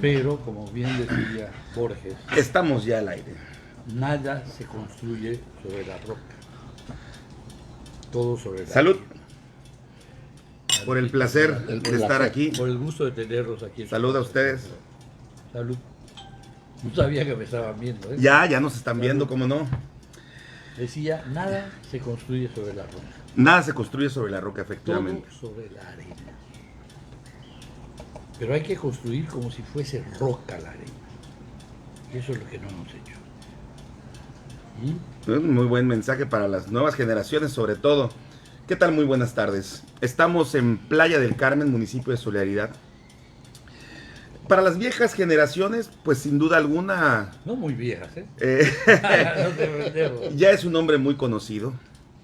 Pero, como bien decía Borges, Estamos ya al aire. nada se construye sobre la roca, todo sobre la Salud arena. por el placer de estar aquí. Por el gusto de tenerlos aquí. En su Salud a casa. ustedes. Salud. No sabía que me estaban viendo, ¿eh? Ya nos están viendo, Salud. ¿cómo no? Decía, nada se construye sobre la roca, Nada se construye sobre la roca, todo efectivamente. sobre la arena. Pero hay que construir como si fuese roca la arena. Y eso es lo que no hemos hecho. ¿Y? Un muy buen mensaje para las nuevas generaciones, sobre todo. ¿Qué tal? Muy buenas tardes. Estamos en Playa del Carmen, municipio de Solidaridad. Para las viejas generaciones, pues sin duda alguna, No muy viejas, ¿eh? No te vendemos. ya es un hombre muy conocido.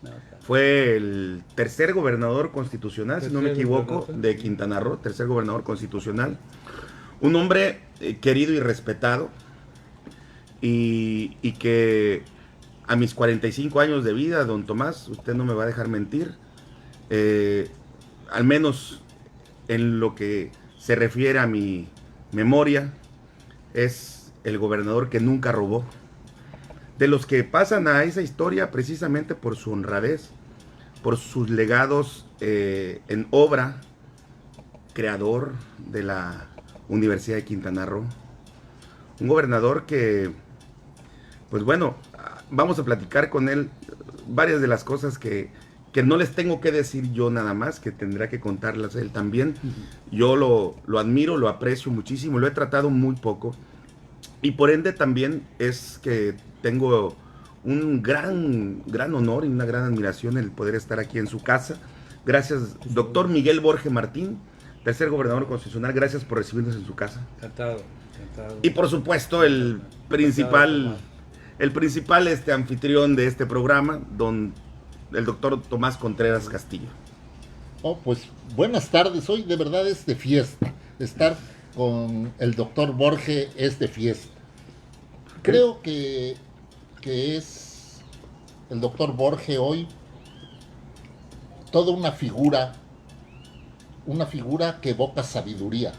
No, está. Fue el tercer gobernador constitucional, si no me Tercer equivoco, gobernador, de sí. Quintana Roo, tercer gobernador constitucional. Un hombre querido y respetado, y que a mis 45 años de vida, don Tomás, usted no me va a dejar mentir, al menos en lo que se refiere a mi memoria, es el gobernador que nunca robó. De los que pasan a esa historia precisamente por su honradez, por sus legados en obra, creador de la Universidad de Quintana Roo. Un gobernador que, pues bueno, vamos a platicar con él varias de las cosas que no les tengo que decir yo nada más, que tendrá que contarlas él también. Yo lo admiro, lo aprecio muchísimo, lo he tratado muy poco. Y por ende también es que tengo un gran honor y una gran admiración el poder estar aquí en su casa. Gracias, doctor Miguel Borges Martín, tercer gobernador constitucional, gracias por recibirnos en su casa. Encantado, encantado. Y por supuesto el principal anfitrión de este programa, el doctor Tomás Contreras Castillo. Oh, pues buenas tardes, hoy de verdad es de fiesta. Estar con el doctor Borges es de fiesta. Creo que es el doctor Borges hoy toda una figura que evoca sabiduría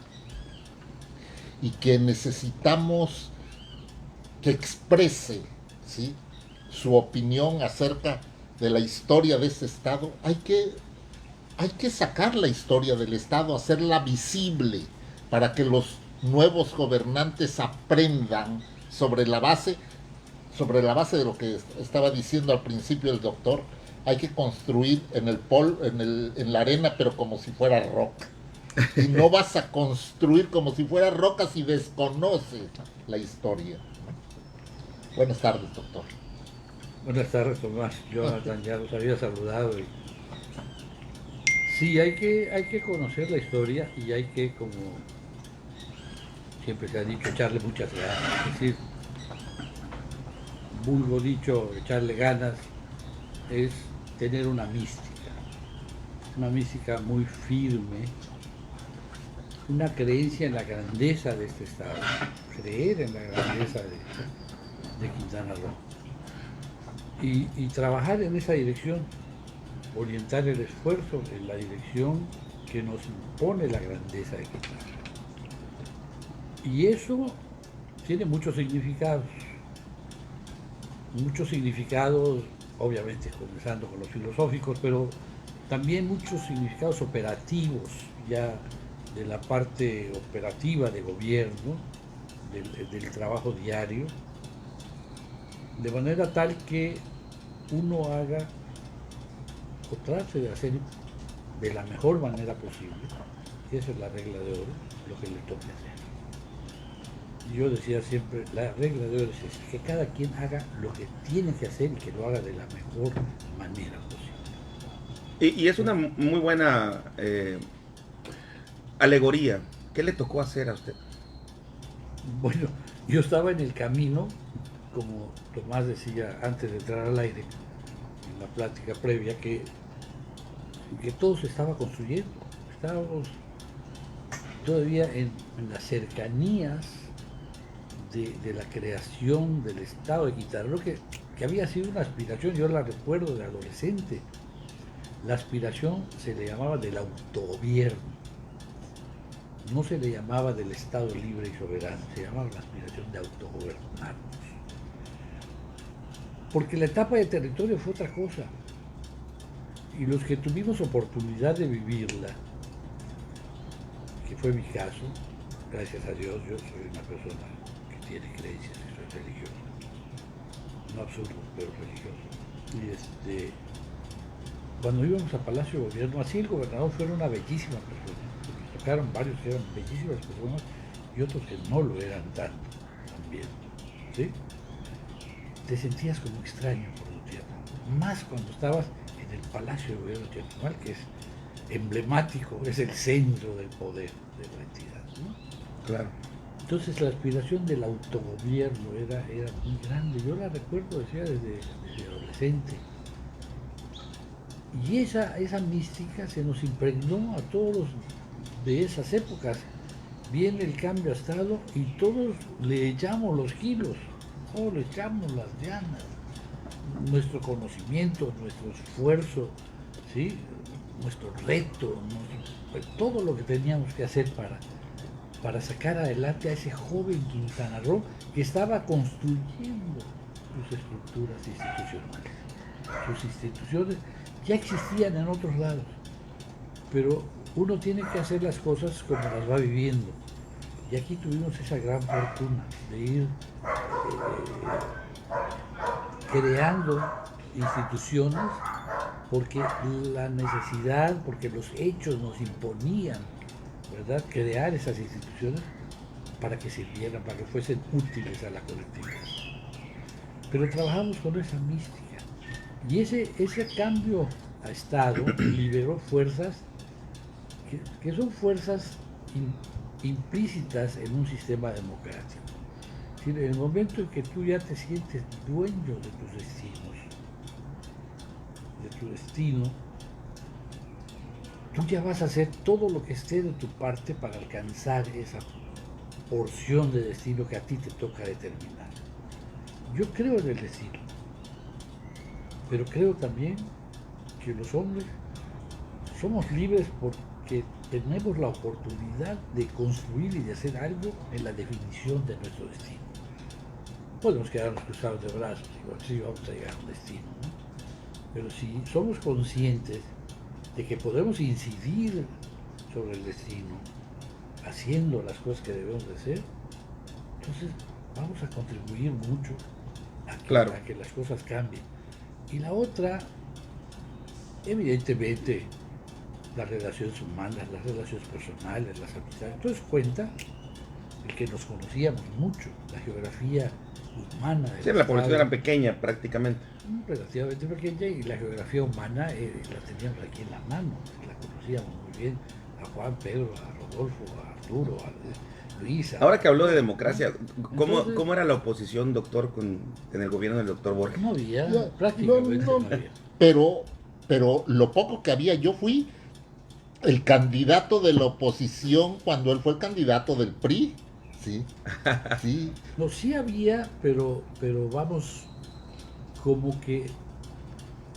y que necesitamos que exprese, ¿sí?, su opinión acerca de la historia de este estado. Hay que sacar la historia del estado, hacerla visible para que los nuevos gobernantes aprendan sobre la base de lo que estaba diciendo al principio el doctor. Hay que construir en la arena, pero como si fuera roca. Y no vas a construir como si fuera roca si desconoces la historia. Buenas tardes, doctor. Buenas tardes, Tomás. Jonathan, ya los había saludado. Sí, hay que conocer la historia y hay que, como siempre se ha dicho, echarle muchas ganas. Es decir, vulgo dicho, echarle ganas es tener una mística muy firme, una creencia en la grandeza de este estado, creer en la grandeza de Quintana Roo y trabajar en esa dirección, orientar el esfuerzo en la dirección que nos impone la grandeza de Quintana Roo. Y eso tiene muchos significados, obviamente comenzando con los filosóficos, pero también muchos significados operativos, ya de la parte operativa de gobierno, del trabajo diario, de manera tal que uno haga o trate de hacer de la mejor manera posible, y esa es la regla de oro, lo que le toque hacer. Yo decía siempre, la regla de oro es esa, que cada quien haga lo que tiene que hacer y que lo haga de la mejor manera posible. Y es una muy buena alegoría. ¿Qué le tocó hacer a usted? Bueno, yo estaba en el camino, como Tomás decía antes de entrar al aire, en la plática previa, que todo se estaba construyendo. Estábamos todavía en las cercanías de la creación del estado de Quintana Roo, que había sido una aspiración, yo la recuerdo de adolescente. La aspiración se le llamaba del autogobierno. no se le llamaba del Estado libre y soberano, se llamaba la aspiración de autogobernarnos. Porque la etapa de territorio fue otra cosa. Y los que tuvimos oportunidad de vivirla, que fue mi caso, gracias a Dios, yo soy una persona que tiene creencias y soy religioso. No absurdo, pero religioso. Y cuando íbamos a Palacio de Gobierno, así el gobernador fue una bellísima persona. Me tocaron varios que eran bellísimas personas y otros que no lo eran tanto también. ¿Sí? Te sentías como extraño por un tiempo. Más cuando estabas en el Palacio de Gobierno Chetumal, que es emblemático, es el centro del poder de la entidad, ¿no? Claro. Entonces la aspiración del autogobierno era muy grande. Yo la recuerdo, decía, desde adolescente. Y esa mística se nos impregnó a todos los de esas épocas. Viene el cambio a Estado y todos le echamos los kilos, todos le echamos las ganas, nuestro conocimiento, nuestro esfuerzo, ¿sí? Nuestro reto, todo lo que teníamos que hacer para sacar adelante a ese joven Quintana Roo que estaba construyendo sus estructuras institucionales. Sus instituciones ya existían en otros lados, pero uno tiene que hacer las cosas como las va viviendo. Y aquí tuvimos esa gran fortuna de ir creando instituciones porque la necesidad, porque los hechos nos imponían, ¿verdad?, crear esas instituciones para que sirvieran, para que fuesen útiles a la colectividad. Pero trabajamos con esa mística. Y ese cambio a Estado liberó fuerzas que son fuerzas implícitas en un sistema democrático. Es decir, en el momento en que tú ya te sientes dueño de tus destinos, de tu destino, tú ya vas a hacer todo lo que esté de tu parte para alcanzar esa porción de destino que a ti te toca determinar. Yo creo en el destino, pero creo también que los hombres somos libres porque tenemos la oportunidad de construir y de hacer algo en la definición de nuestro destino. Podemos quedarnos cruzados de brazos y bueno, sí, vamos a llegar a un destino, ¿no? Pero si somos conscientes de que podemos incidir sobre el destino haciendo las cosas que debemos de hacer, entonces vamos a contribuir mucho a que las cosas cambien. Y la otra, evidentemente, las relaciones humanas, las relaciones personales, las amistades, entonces cuenta el que nos conocíamos mucho, la geografía humana. Sí, la población era pequeña prácticamente. Relativamente pequeña y la geografía humana la teníamos aquí en la mano, la conocíamos muy bien, a Juan, Pedro, a Rodolfo, a Arturo, a Luisa. Ahora que habló de democracia, ¿cómo era la oposición, doctor, en el gobierno del doctor Borges? No había, prácticamente no había. Pero lo poco que había, yo fui el candidato de la oposición cuando él fue el candidato del PRI. Sí, sí. No, sí había, pero vamos, como que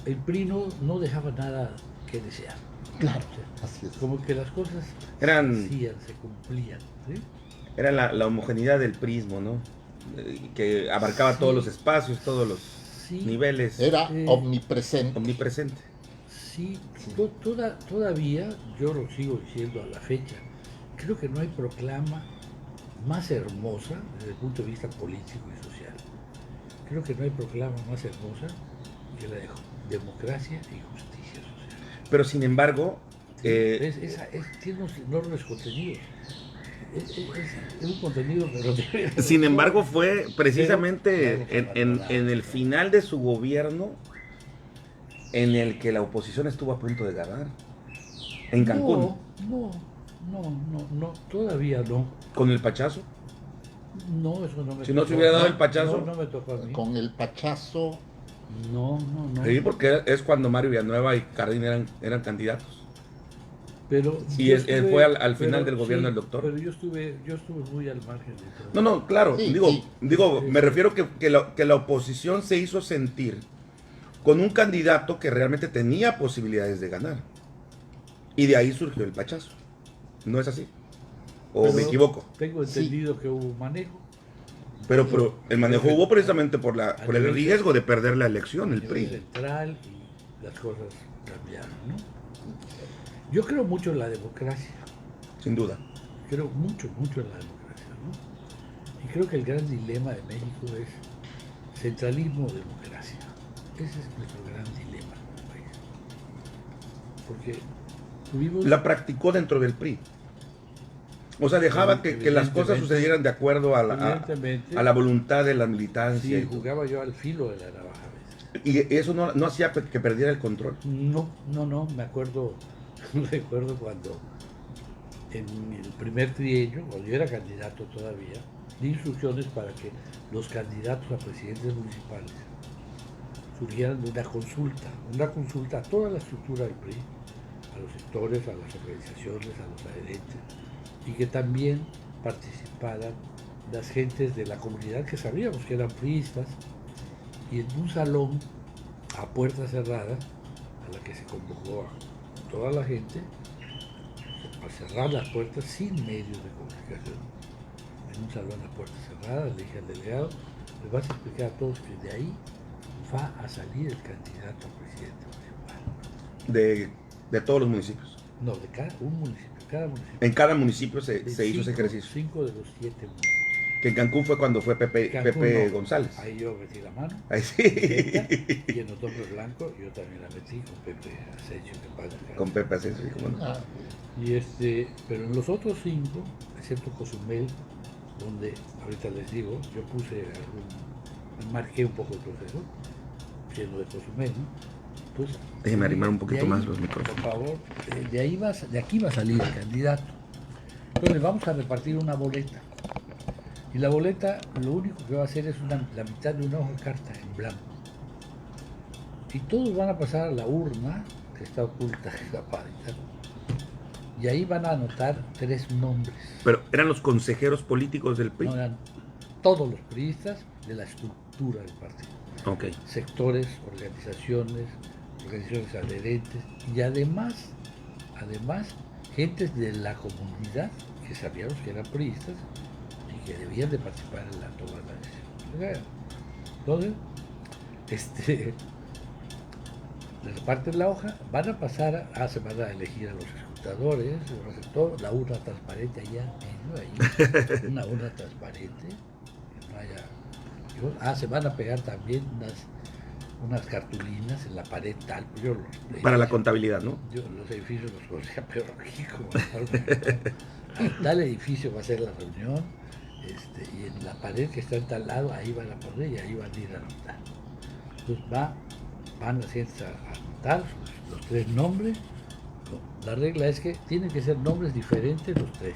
el PRI no dejaba nada que desear. Claro, O sea, así es. como que las cosas Eran- se hacían, se cumplían, ¿sí? Era la homogeneidad del prismo, ¿no? Que abarcaba todos los espacios, todos los Sí, niveles, Era omnipresente. omnipresente. sí, todavía, yo lo sigo diciendo a la fecha, creo que no hay proclama más hermosa desde el punto de vista político y social. Creo que no hay proclama más hermosa que la de democracia y justicia social. Pero sin embargo, Tiene unos enormes contenidos. Es un contenido, pero sin embargo fue precisamente Pero- en el final de su gobierno en el que la oposición estuvo a punto de ganar. En Cancún, No, todavía no. con el Pachazo. No, eso no me Si no tocó. se hubiera dado el Pachazo. No me tocó a mí. Con el Pachazo, No. Sí, porque es cuando Mario Villanueva y Cardín eran candidatos. Pero Y yo él fue al final del gobierno del doctor. Pero yo estuve muy al margen de todo. No, claro, Sí, digo, sí. me refiero que la oposición se hizo sentir con un candidato que realmente tenía posibilidades de ganar. Y de ahí surgió el Pachazo. ¿No es así? ¿O Pero me equivoco? Tengo Sí. entendido que hubo manejo. Pero el manejo hubo precisamente por el nivel riesgo de perder la elección, el nivel PRI. central y las cosas cambiaron, ¿no? Yo creo mucho en la democracia, Sin duda. creo mucho, mucho en la democracia, ¿no? Y creo que el gran dilema de México es centralismo o democracia. Ese es nuestro gran dilema en el país. Porque tuvimos... La practicó dentro del PRI. O sea, dejaba que las cosas Evidentemente. sucedieran de acuerdo a Evidentemente. la voluntad de la militancia. Sí, y todo. jugaba yo al filo de la navaja a veces. Y eso no hacía que perdiera el control. No, me acuerdo, recuerdo cuando en el primer trienio, cuando yo era candidato todavía, di instrucciones para que los candidatos a presidentes municipales surgieran de una consulta a toda la estructura del PRI, a los sectores, a las organizaciones, a los adherentes, y que también participaran las gentes de la comunidad que sabíamos que eran priistas, y en un salón a puerta cerrada, a la que se convocó a toda la gente, para cerrar las puertas sin medios de comunicación. En un salón a puerta cerrada, le dije al delegado, les vas a explicar a todos que de ahí va a salir el candidato a presidente municipal. De todos los municipios. No, de cada municipio. En cada municipio se De hizo ese ejercicio. 5 de los 7 municipios. Que en Cancún fue cuando fue Pepe Cancún, no. González. Ahí yo metí la mano. Ahí sí. Y en los hombres blancos yo también la metí con Pepe Asensio, que pasa. Con Pepe Asensio, ¿cómo no? Ah, Pero en los otros 5, excepto Cozumel, donde ahorita les digo, yo marqué un poco el proceso, siendo de Cozumel, ¿no? Entonces, Déjeme arrimar un poquito de ahí, más los micrófonos. por favor, de aquí va a salir el candidato. Entonces vamos a repartir una boleta. Y la boleta lo único que va a hacer es la mitad de una hoja de carta en blanco. Y todos van a pasar a la urna, que está oculta en la pared. Y ahí van a anotar 3 nombres. Pero eran los consejeros políticos del PRI. No eran todos los priistas de la estructura del partido. Ok. Sectores, organizaciones adherentes y además gentes de la comunidad que sabíamos que eran priistas y que debían de participar en la toma de la decisión. Entonces, les reparten la hoja, van a pasar se van a elegir a los escrutadores, se va a hacer todo, la urna transparente allá en medio, ahí, una urna transparente, que no haya... se van a pegar también unas cartulinas en la pared tal. Para la contabilidad, ¿no? Yo los edificios los conocía peor aquí, como tal edificio va a ser la reunión, y en la pared que está en tal lado, ahí van a poner y ahí van a ir a anotar. Entonces van las gentes a anotar los 3 nombres. No, la regla es que tienen que ser nombres diferentes los 3.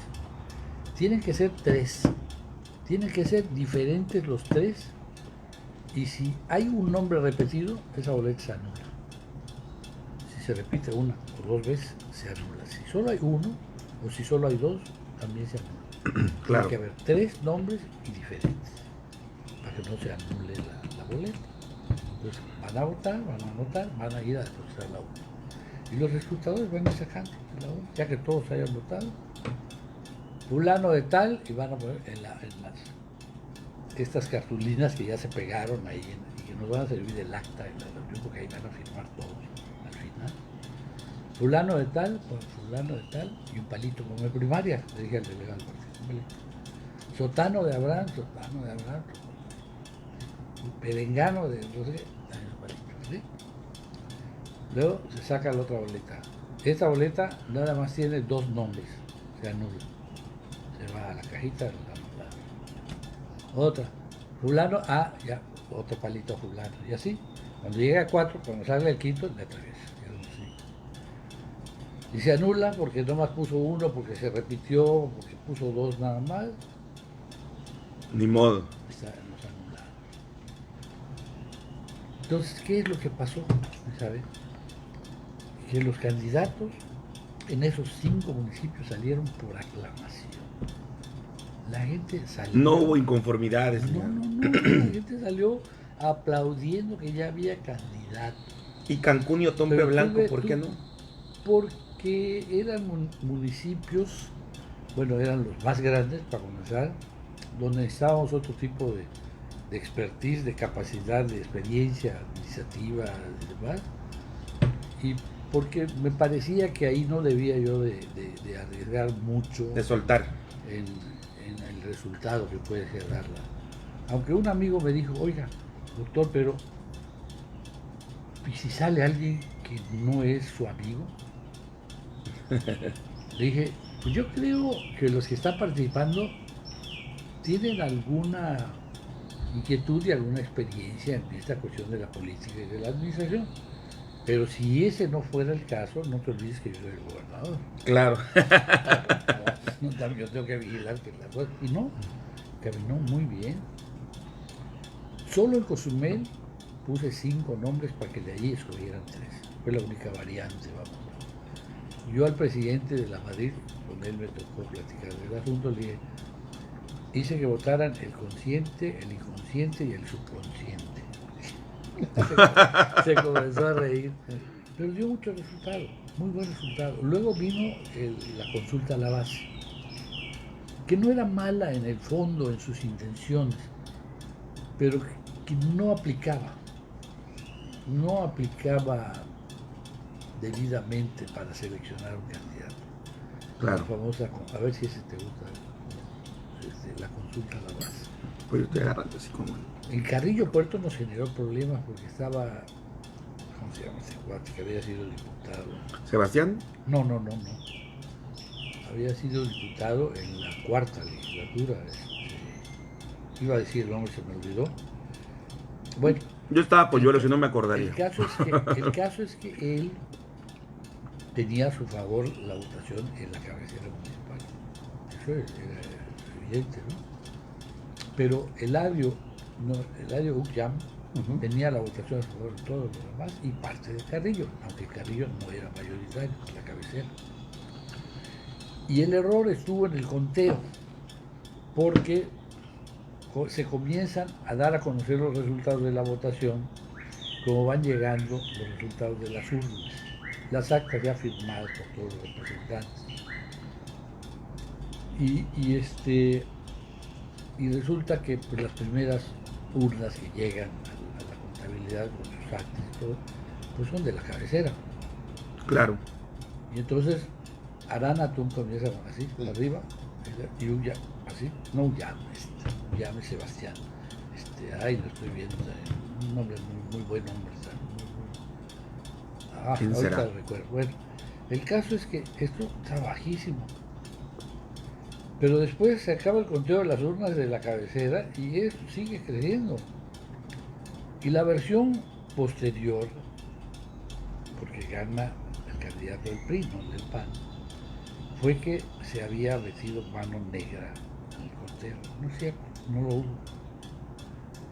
Tienen que ser 3. Tienen que ser diferentes los 3. Y si hay un nombre repetido, esa boleta se anula. Si se repite una o 2 veces, se anula. Si solo hay uno o si solo hay 2, también se anula. Claro. Tiene que haber 3 nombres y diferentes para que no se anule la boleta. Entonces van a votar, van a anotar, van a ir a depositar la urna. Y los escrutadores van a ir sacando la urna, ya que todos hayan votado. Fulano de tal, y van a poner en las estas cartulinas que ya se pegaron ahí y que nos van a servir del acta en la reunión, porque ahí van a firmar todos al final. Fulano de tal, pues fulano de tal, y un palito como en primaria, le dije al delegado del partido, un palito. Sotano de Abraham, perengano de no sé qué, también un palito, ¿sí? Luego se saca la otra boleta. Esta boleta nada más tiene 2 nombres, se anula. Se va a la cajita, otra, fulano, ya, otro palito fulano, y así, cuando llega a 4, cuando sale el quinto, le atraviesa, y se anula porque nomás puso 1, porque se repitió, porque puso 2 nada más, Ni modo. nos anularon. Entonces, ¿qué es lo que pasó? ¿Sabe? Que los candidatos en esos 5 municipios salieron por aclamación. La gente salió. No hubo inconformidades. No, la gente salió aplaudiendo que ya había candidato. Y Cancún y Otompe Blanco, ¿por qué no? Porque eran municipios bueno, eran los más grandes para comenzar, donde necesitábamos otro tipo de expertise, de capacidad, de experiencia administrativa y demás. Y porque me parecía que ahí no debía yo de arriesgar mucho De soltar. en el resultado que puede generarla. Aunque un amigo me dijo, oiga, doctor, pero ¿y si sale alguien que no es su amigo? Le dije, pues yo creo que los que están participando tienen alguna inquietud y alguna experiencia en esta cuestión de la política y de la administración. Pero si ese no fuera el caso, no te olvides que yo soy el gobernador. Claro. No, también yo tengo que vigilar que las cosas. Y no, caminó muy bien. Solo en Cozumel puse 5 nombres para que de allí escogieran 3. Fue la única variante, vamos. Yo al presidente de la Madrid, con él me tocó platicar del asunto, le dije, hice que votaran el consciente, el inconsciente y el subconsciente. Se comenzó a reír, pero dio mucho resultado, muy buen resultado. Luego vino la consulta a la base, que no era mala en el fondo, en sus intenciones, pero que no aplicaba debidamente para seleccionar un candidato. Claro. La famosa, a ver si ese te gusta, la consulta a la base. Pues yo estoy agarrando así como... En Carrillo Puerto nos generó problemas porque estaba, ¿cómo se llama ese cuate? Que había sido diputado. ¿Sebastián? No. Había sido diputado en la 4ª legislatura. Iba a decir el nombre, se me olvidó. Bueno. Yo estaba polluelo, si no me acordaría. El caso es que él tenía a su favor la votación en la cabecera municipal. Eso era evidente, ¿no? Pero Eladio Ucllam tenía la votación a favor de todos los demás y parte de Carrillo, aunque Carrillo no era mayoritario, la cabecera. Y el error estuvo en el conteo, porque se comienzan a dar a conocer los resultados de la votación como van llegando los resultados de las urnas, las actas ya firmadas por todos los representantes. Y resulta que pues, las primeras urnas que llegan a la contabilidad con sus actas y todo, pues son de la cabecera. Claro. Y entonces Arana Tun comienza así, arriba, y Ullame, así, no Ullame, Ullame Sebastián. Ay, lo estoy viendo, un nombre muy buen nombre. ¿Quién ahorita será? lo recuerdo. Bueno, el caso es que esto está bajísimo. Pero después se acaba el conteo de las urnas de la cabecera y eso sigue creciendo. Y la versión posterior, porque gana el candidato del PRI, no del PAN, fue que se había metido mano negra en el conteo. No es cierto, no lo hubo.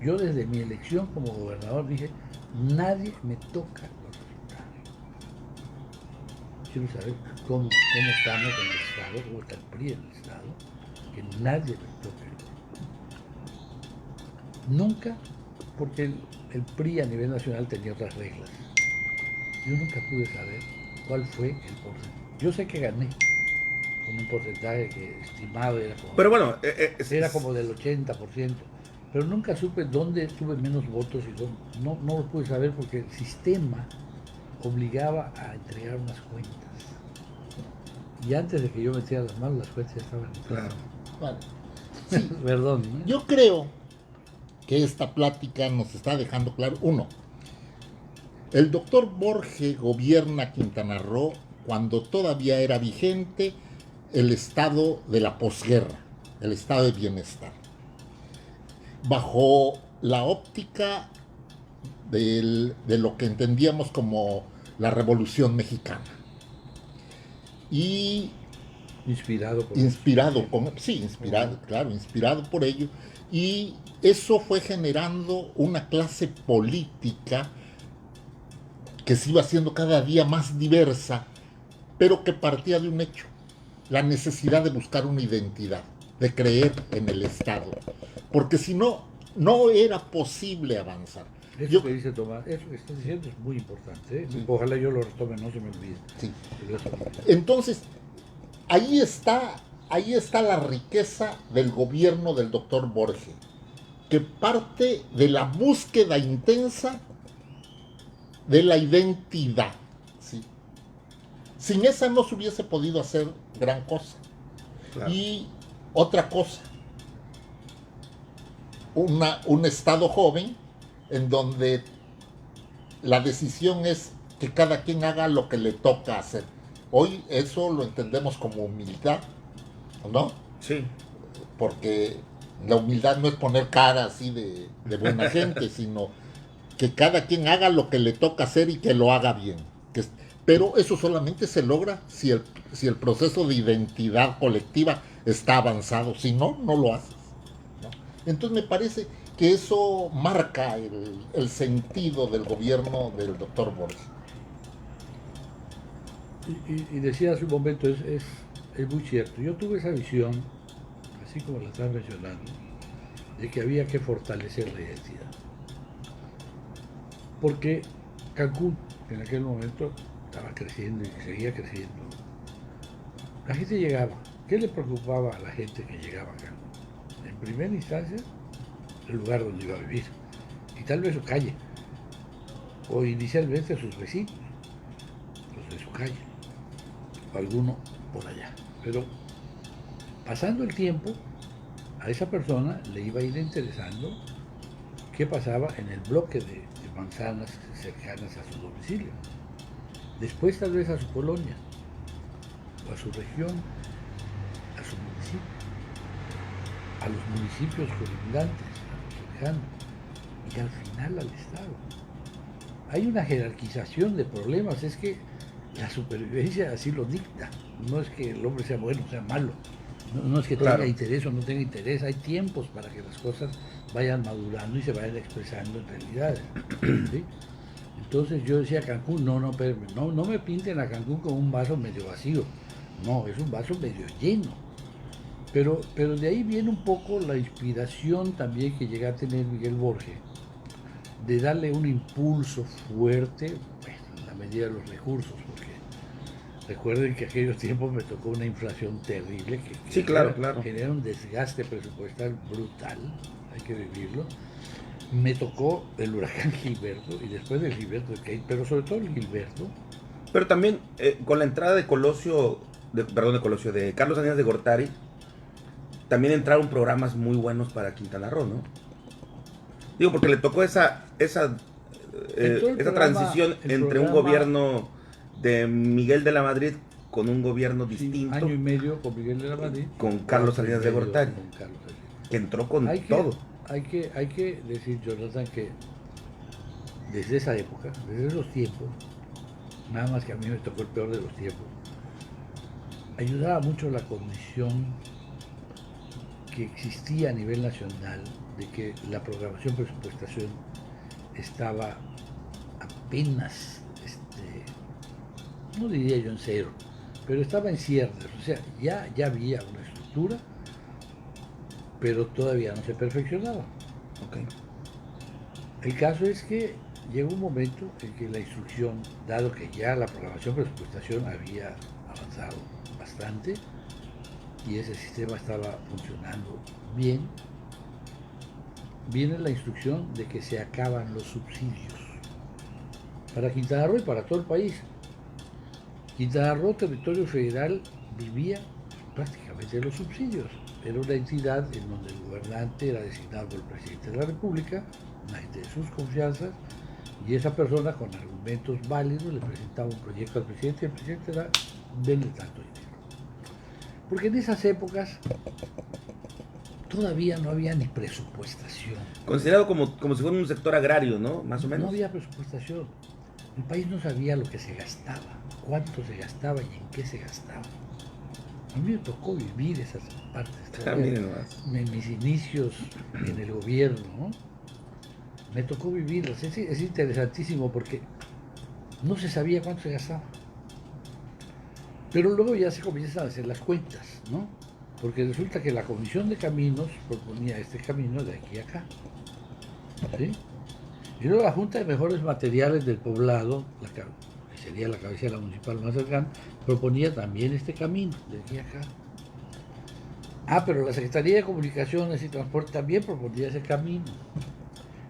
Yo desde mi elección como gobernador dije, nadie me toca los resultados. Quiero saber cómo estamos en el Estado, cómo está el PRI en el Estado, que nadie me toque. Nunca, porque el PRI a nivel nacional tenía otras reglas. Yo nunca pude saber cuál fue el porcentaje. Yo sé que gané con un porcentaje que estimado era como, Pero bueno, era como del 80%, pero nunca supe dónde tuve menos votos y dónde. No lo pude saber porque el sistema obligaba a entregar unas cuentas. Y antes de que yo metiera las manos, las cuentas ya estaban entregadas. Vale. Sí. Perdón, ¿eh? Yo creo que esta plática nos está dejando claro, uno, el doctor Borge gobierna Quintana Roo cuando todavía era vigente el estado de la posguerra, el estado de bienestar, bajo la óptica de lo que entendíamos como la Revolución Mexicana. Y Inspirado por inspirado por ello, y eso fue generando una clase política que se iba haciendo cada día más diversa, pero que partía de un hecho, la necesidad de buscar una identidad, de creer en el Estado, porque si no, no era posible avanzar. Eso que dice Tomás, eso que estás diciendo es muy importante, ¿eh? Sí. Ojalá yo lo retome, no se me olvide. Sí. Entonces, ahí está ahí está la riqueza del gobierno del doctor Borge, que parte de la búsqueda intensa de la identidad, ¿sí? Sin esa no se hubiese podido hacer gran cosa. Claro. Y otra cosa, un estado joven en donde la decisión es que cada quien haga lo que le toca hacer. Hoy eso lo entendemos como humildad, ¿no? Sí. Porque la humildad no es poner cara así de buena gente, sino que cada quien haga lo que le toca hacer y que lo haga bien. Pero eso solamente se logra si el proceso de identidad colectiva está avanzado. Si no, no lo haces, ¿no? Entonces me parece que eso marca el sentido del gobierno del doctor Borges. Y decía hace un momento, es muy cierto. Yo tuve esa visión, así como la estás mencionando, de que había que fortalecer la identidad. Porque Cancún, en aquel momento, estaba creciendo y seguía creciendo. La gente llegaba. ¿Qué le preocupaba a la gente que llegaba a Cancún? En primera instancia, el lugar donde iba a vivir. Y tal vez su calle. O inicialmente sus vecinos, los de su calle. O alguno por allá. Pero pasando el tiempo, a esa persona le iba a ir interesando qué pasaba en el bloque de manzanas cercanas a su domicilio. Después tal vez a su colonia, o a su región, a su municipio, a los municipios colindantes, a los lejanos, y al final al Estado. Hay una jerarquización de problemas, es que la supervivencia así lo dicta. No es que el hombre sea bueno o sea malo, no es que Claro. tenga interés o no tenga interés, hay tiempos para que las cosas vayan madurando y se vayan expresando en realidades, ¿sí? Entonces yo decía Cancún, no me pinten a Cancún como un vaso medio vacío, no, es un vaso medio lleno. Pero de ahí viene un poco la inspiración también que llega a tener Miguel Borges, de darle un impulso fuerte, bueno, en la medida de los recursos, porque recuerden que aquellos tiempos me tocó una inflación terrible que Sí, claro, claro. genera un desgaste presupuestal brutal, hay que vivirlo. Me tocó el huracán Gilberto y después del Gilberto, pero sobre todo el Gilberto. Pero también con la entrada de de Carlos Salinas de Gortari, también entraron programas muy buenos para Quintana Roo, ¿no? Digo, porque le tocó esa transición entre un gobierno de Miguel de la Madrid con un gobierno distinto. Año y medio con Miguel de la Madrid. Con Carlos Salinas de Gortari. Que entró con todo. Hay que decir, Jonathan, que desde esa época, desde esos tiempos, nada más que a mí me tocó el peor de los tiempos, ayudaba mucho la condición que existía a nivel nacional de que la programación presupuestación estaba apenas, no diría yo en cero, pero estaba en ciernes, o sea, ya había una estructura, pero todavía no se perfeccionaba. Okay. El caso es que llegó un momento en que la instrucción, dado que ya la programación presupuestación había avanzado bastante y ese sistema estaba funcionando bien, viene la instrucción de que se acaban los subsidios para Quintana Roo y para todo el país. Quintana Roo, territorio federal, vivía prácticamente de los subsidios. Era una entidad en donde el gobernante era designado por el presidente de la República, una gente de sus confianzas, y esa persona con argumentos válidos le presentaba un proyecto al presidente y el presidente era denle tanto dinero. Porque en esas épocas todavía no había ni presupuestación. Considerado como si fuera un sector agrario, ¿no? Más o menos. No había presupuestación. El país no sabía lo que se gastaba, cuánto se gastaba y en qué se gastaba. A mí me tocó vivir esas partes. En mis inicios en el gobierno, ¿no? Me tocó vivirlas. Es interesantísimo porque no se sabía cuánto se gastaba. Pero luego ya se comienzan a hacer las cuentas, ¿no? Porque resulta que la Comisión de Caminos proponía este camino de aquí a acá, ¿sí? Y luego la Junta de Mejores Materiales del Poblado, que sería la cabecera municipal más cercana, proponía también este camino de aquí a acá. Pero la Secretaría de Comunicaciones y Transporte también proponía ese camino.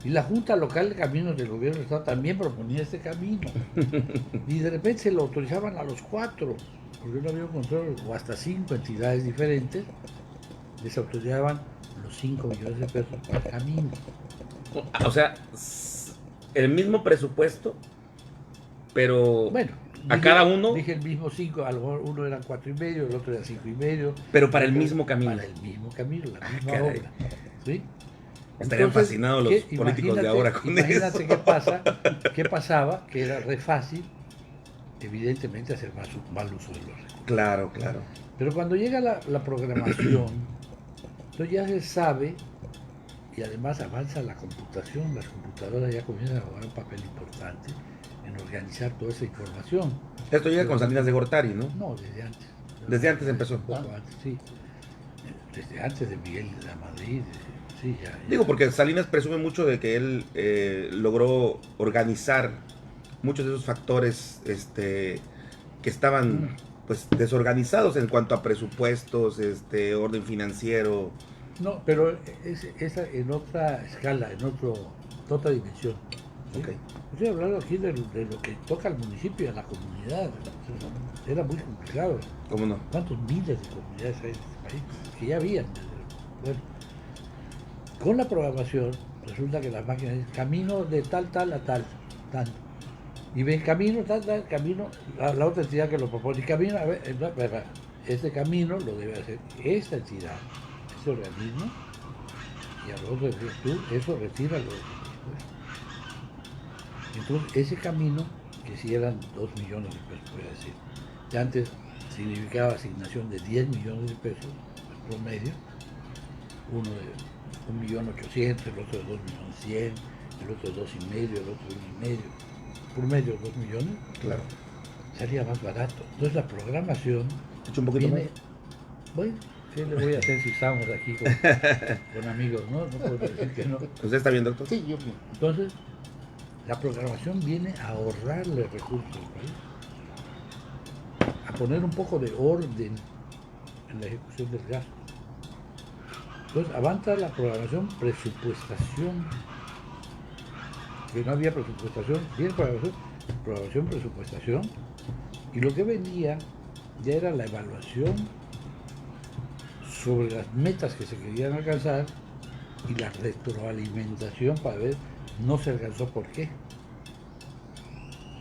Y la Junta Local de Caminos del Gobierno del Estado también proponía ese camino. Y de repente se lo autorizaban a los 4, porque no había un control, o hasta 5 entidades diferentes, les autorizaban los 5 millones de pesos para el camino. O sea, el mismo presupuesto, pero Bueno, a cada uno, dije el mismo 5, a lo mejor uno eran 4,5, el otro era 5,5. pero para el mismo camino. Para el mismo camino, la misma Caray. obra. ¿Sí? Estarían fascinados los políticos de ahora con imagínate eso. qué pasaba, que era re fácil, evidentemente, hacer mal uso de los recursos. Claro, claro. Pero cuando llega la programación, entonces ya se sabe, y además avanza la computación, las computadoras ya comienzan a jugar un papel importante en organizar toda esa información. Esto llega con Salinas de Gortari, ¿no? No, desde antes. Desde antes empezó. Un poco antes, sí. Desde antes de Miguel de la Madrid, sí, ya. Digo, porque Salinas presume mucho de que él logró organizar muchos de esos factores que estaban pues desorganizados en cuanto a presupuestos, orden financiero. No, pero esa en otra escala, en otra dimensión. ¿Sí? Ok. Estoy hablando aquí de lo que toca al municipio y a la comunidad. Era muy complicado. ¿Cómo no? ¿Cuántos miles de comunidades hay en este país? Que ya habían. Bueno, con la programación resulta que las máquinas dicen camino de tal a tal, tanto. Y ven camino, tal, camino, la otra entidad que lo propone. Y camino, a ver, este camino lo debe hacer esta entidad, este organismo, y a lo otro decir tú, eso retíralo de tu presupuesto. Entonces, ese camino, que si eran 2 millones de pesos, voy a decir, que antes significaba asignación de 10 millones de pesos, en promedio, uno de 1.800.000, el otro de 2.100.000, el otro de 2,5, el otro de 1,5, promedio 2 millones, Claro. sería más barato. Entonces la programación Hecho un poquito viene, más. bueno, ¿qué le voy a hacer si estamos aquí con amigos? No puedo decir que no. ¿Usted está bien, doctor? Sí, yo bien. Entonces, la programación viene a ahorrarle recursos al país, a poner un poco de orden en la ejecución del gasto. Entonces, avanza la programación, presupuestación, que no había presupuestación, bien programación, presupuestación, y lo que venía ya era la evaluación sobre las metas que se querían alcanzar y la retroalimentación para ver no se alcanzó por qué.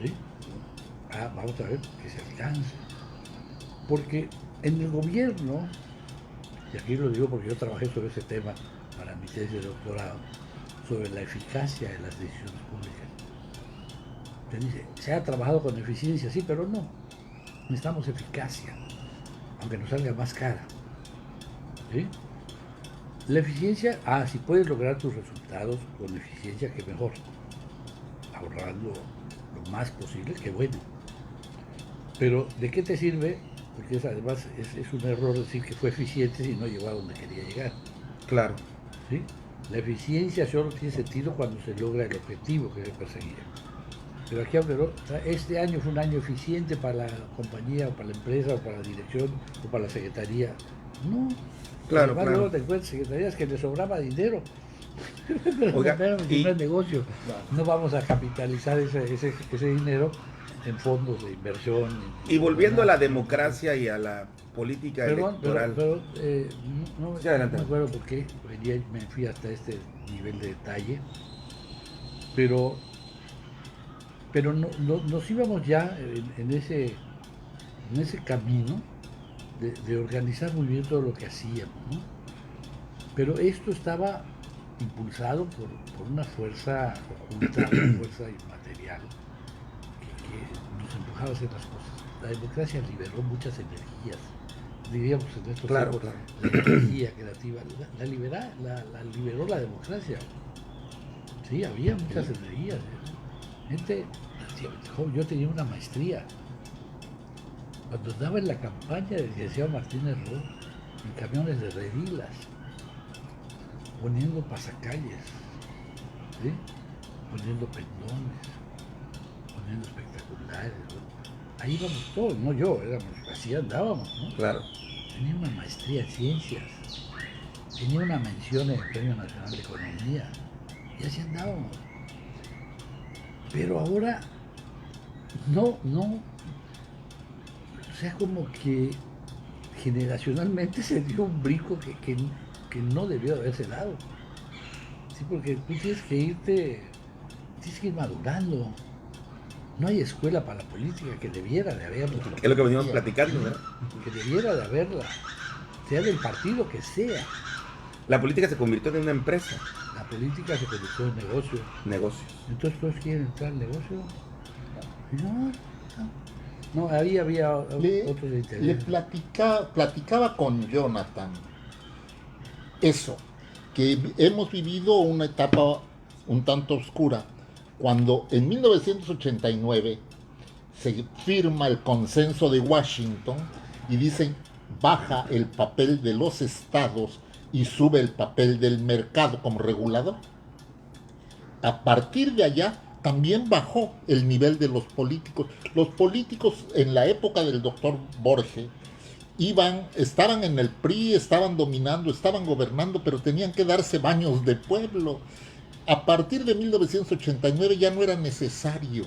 ¿Sí? Vamos a ver que se alcance. Porque en el gobierno, y aquí lo digo porque yo trabajé sobre ese tema para mi tesis de doctorado, sobre la eficacia de las decisiones públicas. Se dice, se ha trabajado con eficiencia, sí, pero no. Necesitamos eficacia, aunque nos salga más cara. ¿Sí? La eficiencia, si puedes lograr tus resultados con eficiencia, que mejor. Ahorrando lo más posible, que bueno. Pero, ¿de qué te sirve? Porque además es un error decir que fue eficiente si no llegó a donde quería llegar. Claro. ¿Sí? La eficiencia solo tiene sentido cuando se logra el objetivo que se perseguía. Pero aquí este año fue un año eficiente para la compañía, o para la empresa, o para la dirección, o para la secretaría. No. Claro, Además, claro. luego te encuentras secretarías que le sobraba dinero. Oiga, Pero y- no es negocio. No vamos a capitalizar ese dinero en fondos de inversión. Y volviendo a la democracia y a la política electoral. No Sí, adelante. me acuerdo por qué me fui hasta este nivel de detalle, pero nos íbamos ya en ese camino de organizar muy bien todo lo que hacíamos, ¿no? Pero esto estaba impulsado por una fuerza oculta, una fuerza inmaterial que nos empujaba a hacer las cosas. La democracia liberó muchas energías, diríamos en estos Claro, tiempos, claro. la energía creativa, la liberó la democracia. Sí, había muchas energías. Gente, yo tenía una maestría. Cuando andaba en la campaña del licenciado Martínez Ross, en camiones de revilas, poniendo pasacalles, ¿sí? Poniendo pendones, poniendo espectaculares, ¿no? Ahí íbamos todos, no yo, así andábamos, ¿no? Claro. tenía una maestría en ciencias, tenía una mención en el Premio Nacional de Economía, y así andábamos. Pero ahora, no, o sea, como que generacionalmente se dio un brinco que no debió de haberse dado. Sí, porque tú tienes que ir madurando. No hay escuela para la política, que debiera de haberla. Es lo que venimos platicando, ¿verdad? Que debiera de haberla, sea del partido que sea. La política se convirtió en una empresa. La política se convirtió en negocio. Negocios. Entonces todos quieren entrar al negocio. No, ahí había otros intereses. Le platicaba con Jonathan eso, que hemos vivido una etapa un tanto oscura, cuando en 1989 se firma el consenso de Washington y dicen baja el papel de los estados y sube el papel del mercado como regulador. A partir de allá también bajó el nivel de los políticos. Los políticos en la época del doctor Borges estaban en el PRI, estaban dominando, estaban gobernando, pero tenían que darse baños de pueblo. A partir de 1989 ya no era necesario.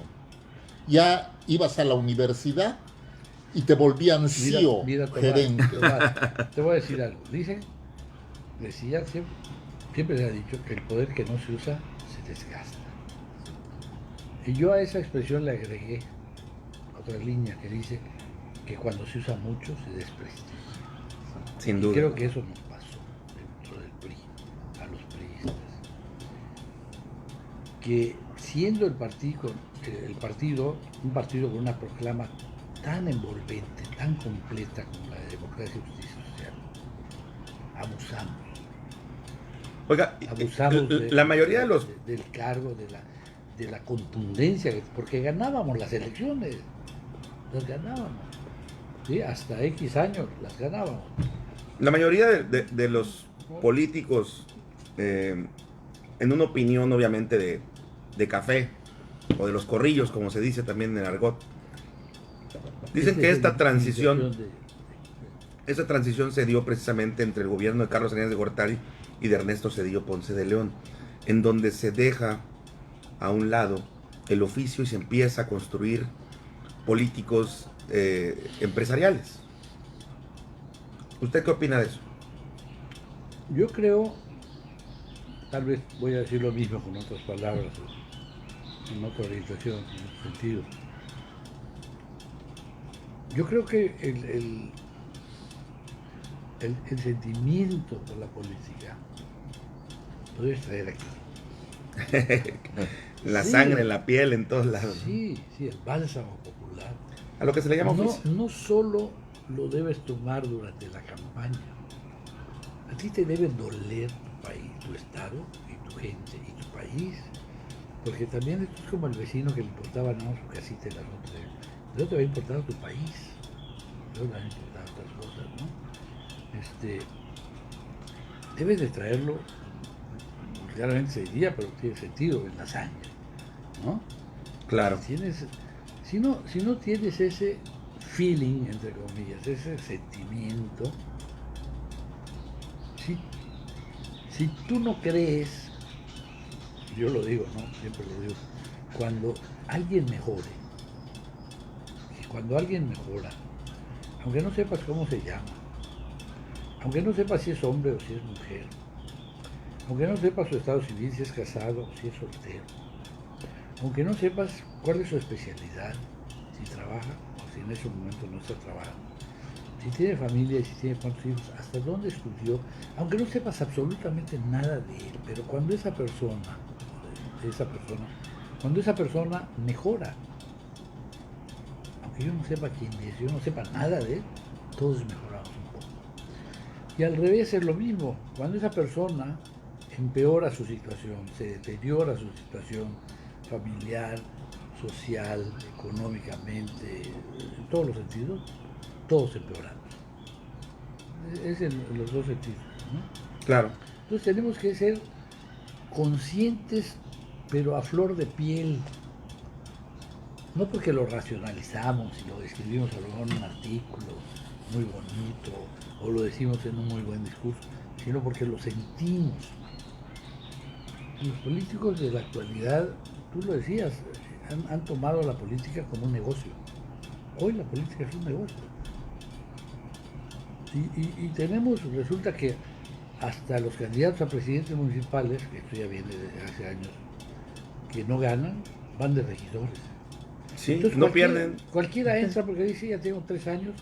Ya ibas a la universidad y te volvían CEO, Tomás, gerente. Tomás, te voy a decir algo. Decía siempre se ha dicho que el poder que no se usa se desgasta. Y yo a esa expresión le agregué otra línea que dice que cuando se usa mucho se desprestia. Sin duda. Y creo que eso nos pasó dentro del PRI, a los priistas. Que siendo el partido un partido con una proclama tan envolvente, tan completa como la de democracia y justicia social, abusamos. Oiga, Abusamos la mayoría de los... del cargo, de la contundencia, porque ganábamos las elecciones, las ganábamos, ¿sí? Hasta X años las ganábamos. La mayoría de los políticos, en una opinión obviamente de café, o de los corrillos, como se dice también en argot, dicen que esta transición se dio precisamente entre el gobierno de Carlos Salinas de Gortari y de Ernesto Zedillo Ponce de León, en donde se deja a un lado el oficio y se empieza a construir políticos empresariales. ¿Usted qué opina de eso? Yo creo, tal vez voy a decir lo mismo con otras palabras, en otra orientación, en otro sentido. Yo creo que el sentimiento por la política lo debes traer aquí. La Sí. sangre, la piel, en todos lados. Sí, el bálsamo popular. A lo que se le llama oficio. No solo lo debes tomar durante la campaña. A ti te debe doler tu país, tu estado y tu gente y tu país. Porque también esto es como el vecino que le importaba no su casita y la otra. De te va a importar tu país. De te va a importar otras cosas, ¿no? Debes de traerlo, claramente se diría, pero tiene sentido, en la sangre, ¿no? Claro. Si no tienes ese feeling, entre comillas, ese sentimiento, si tú no crees, yo lo digo, ¿no? Siempre lo digo, cuando alguien mejora, aunque no sepas cómo se llama, aunque no sepas si es hombre o si es mujer, aunque no sepas su estado civil, si es casado o si es soltero, aunque no sepas cuál es su especialidad, si trabaja o si en ese momento no está trabajando, si tiene familia y si tiene cuántos hijos, hasta dónde estudió, aunque no sepas absolutamente nada de él, pero cuando esa persona mejora, aunque yo no sepa quién es, yo no sepa nada de él, todos mejoramos un poco. Y al revés es lo mismo, cuando esa persona empeora su situación, se deteriora su situación familiar, social, económicamente, en todos los sentidos, todos empeoramos. Es en los dos sentidos, ¿no? Claro. Entonces tenemos que ser conscientes, pero a flor de piel. No porque lo racionalizamos y lo escribimos a lo mejor en un artículo muy bonito, o lo decimos en un muy buen discurso, sino porque lo sentimos. Los políticos de la actualidad, tú lo decías, han tomado la política como un negocio. Hoy la política es un negocio. Y tenemos, resulta que hasta los candidatos a presidentes municipales, que esto ya viene desde hace años, que no ganan, van de regidores. Sí, Entonces, no pierden. Cualquiera entra porque dice, ya tengo 3 años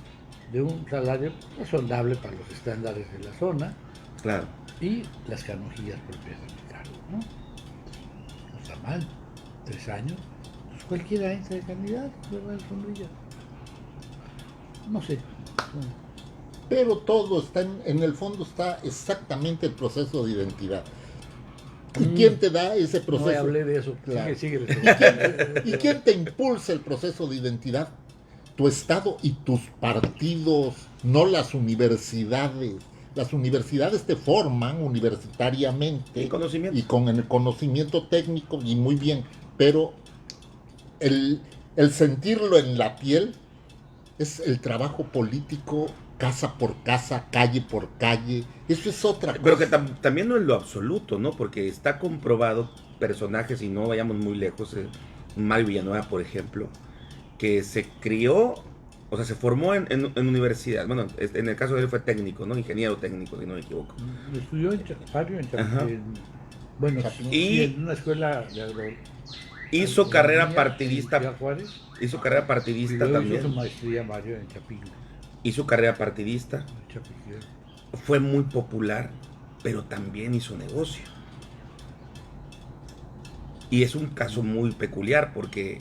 de un salario razonable para los estándares de la zona, Claro. y las canonjías propias del cargo, ¿no? No está mal, 3 años, pues cualquiera entra de candidato, ¿verdad? Sombrilla. No sé. Pero todo está, en el fondo está exactamente el proceso de identidad. ¿Y quién te da ese proceso? No hablé de eso. Claro. Sigue. ¿Y quién te impulsa el proceso de identidad? Tu Estado y tus partidos, no las universidades. Las universidades te forman universitariamente Y conocimiento. y con el conocimiento técnico y muy bien, pero el sentirlo en la piel es el trabajo político casa por casa, calle por calle. Eso es otra cosa. Pero que también no es lo absoluto, ¿no? Porque está comprobado personajes, y no vayamos muy lejos, Mario Villanueva, por ejemplo, que se crió, o sea, se formó en universidad. Bueno, en el caso de él fue técnico, ¿no? Ingeniero técnico, si no me equivoco. Estudió en Mario, Ajá. bueno, Y- en una escuela de agro. Hizo carrera agronomía en partidista. Ciudad Juárez, Hizo carrera y partidista luego hizo su también. maestría Mario en Chapingo. Hizo carrera partidista. Chapingo. Fue muy popular, pero también hizo negocio. Y es un caso muy peculiar porque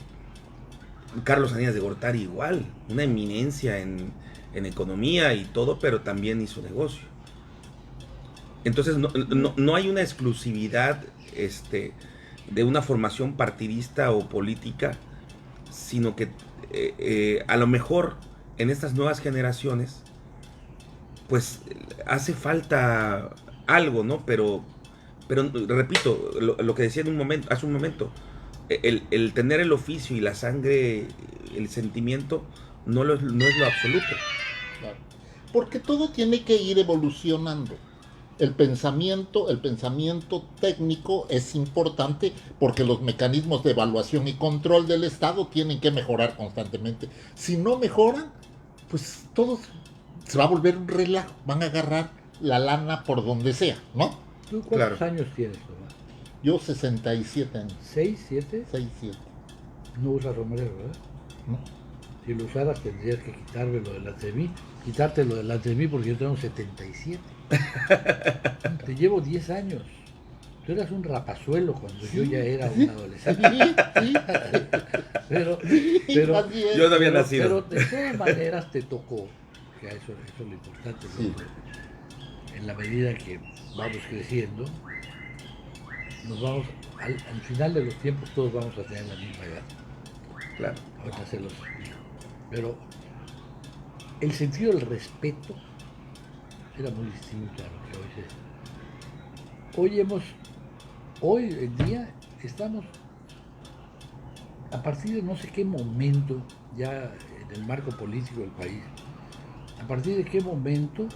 Carlos Salinas de Gortari igual, una eminencia en economía y todo, pero también hizo negocio. Entonces no hay una exclusividad de una formación partidista o política, sino que a lo mejor en estas nuevas generaciones pues hace falta algo, ¿no? Pero repito, lo que decía hace un momento, el tener el oficio y la sangre, el sentimiento, no es lo absoluto. Claro. Porque todo tiene que ir evolucionando. El pensamiento técnico es importante porque los mecanismos de evaluación y control del Estado tienen que mejorar constantemente. Si no mejoran, pues todo se va a volver un relajo. Van a agarrar la lana por donde sea, ¿no? ¿Tú cuántos Claro. años tienes, Tomás? Yo 67 años. ¿6, 7? 6, 7. No usas sombrero, ¿verdad? ¿No? Si lo usaras tendrías que quitármelo delante de mí, quitártelo delante de mí porque yo tengo 77. Te llevo 10 años. Tú eras un rapazuelo cuando yo ya era un adolescente. Pero, Así es. Yo no había pero nacido. de todas maneras te tocó, que eso es lo importante, Sí. ¿no? En la medida que vamos creciendo, nos vamos, al final de los tiempos todos vamos a tener la misma edad. Claro. Ahorita se los explico. Pero el sentido del respeto era muy distinto a lo que hoy es. Hoy en día estamos a partir de no sé qué momento, ya en el marco político del país, a partir de qué momento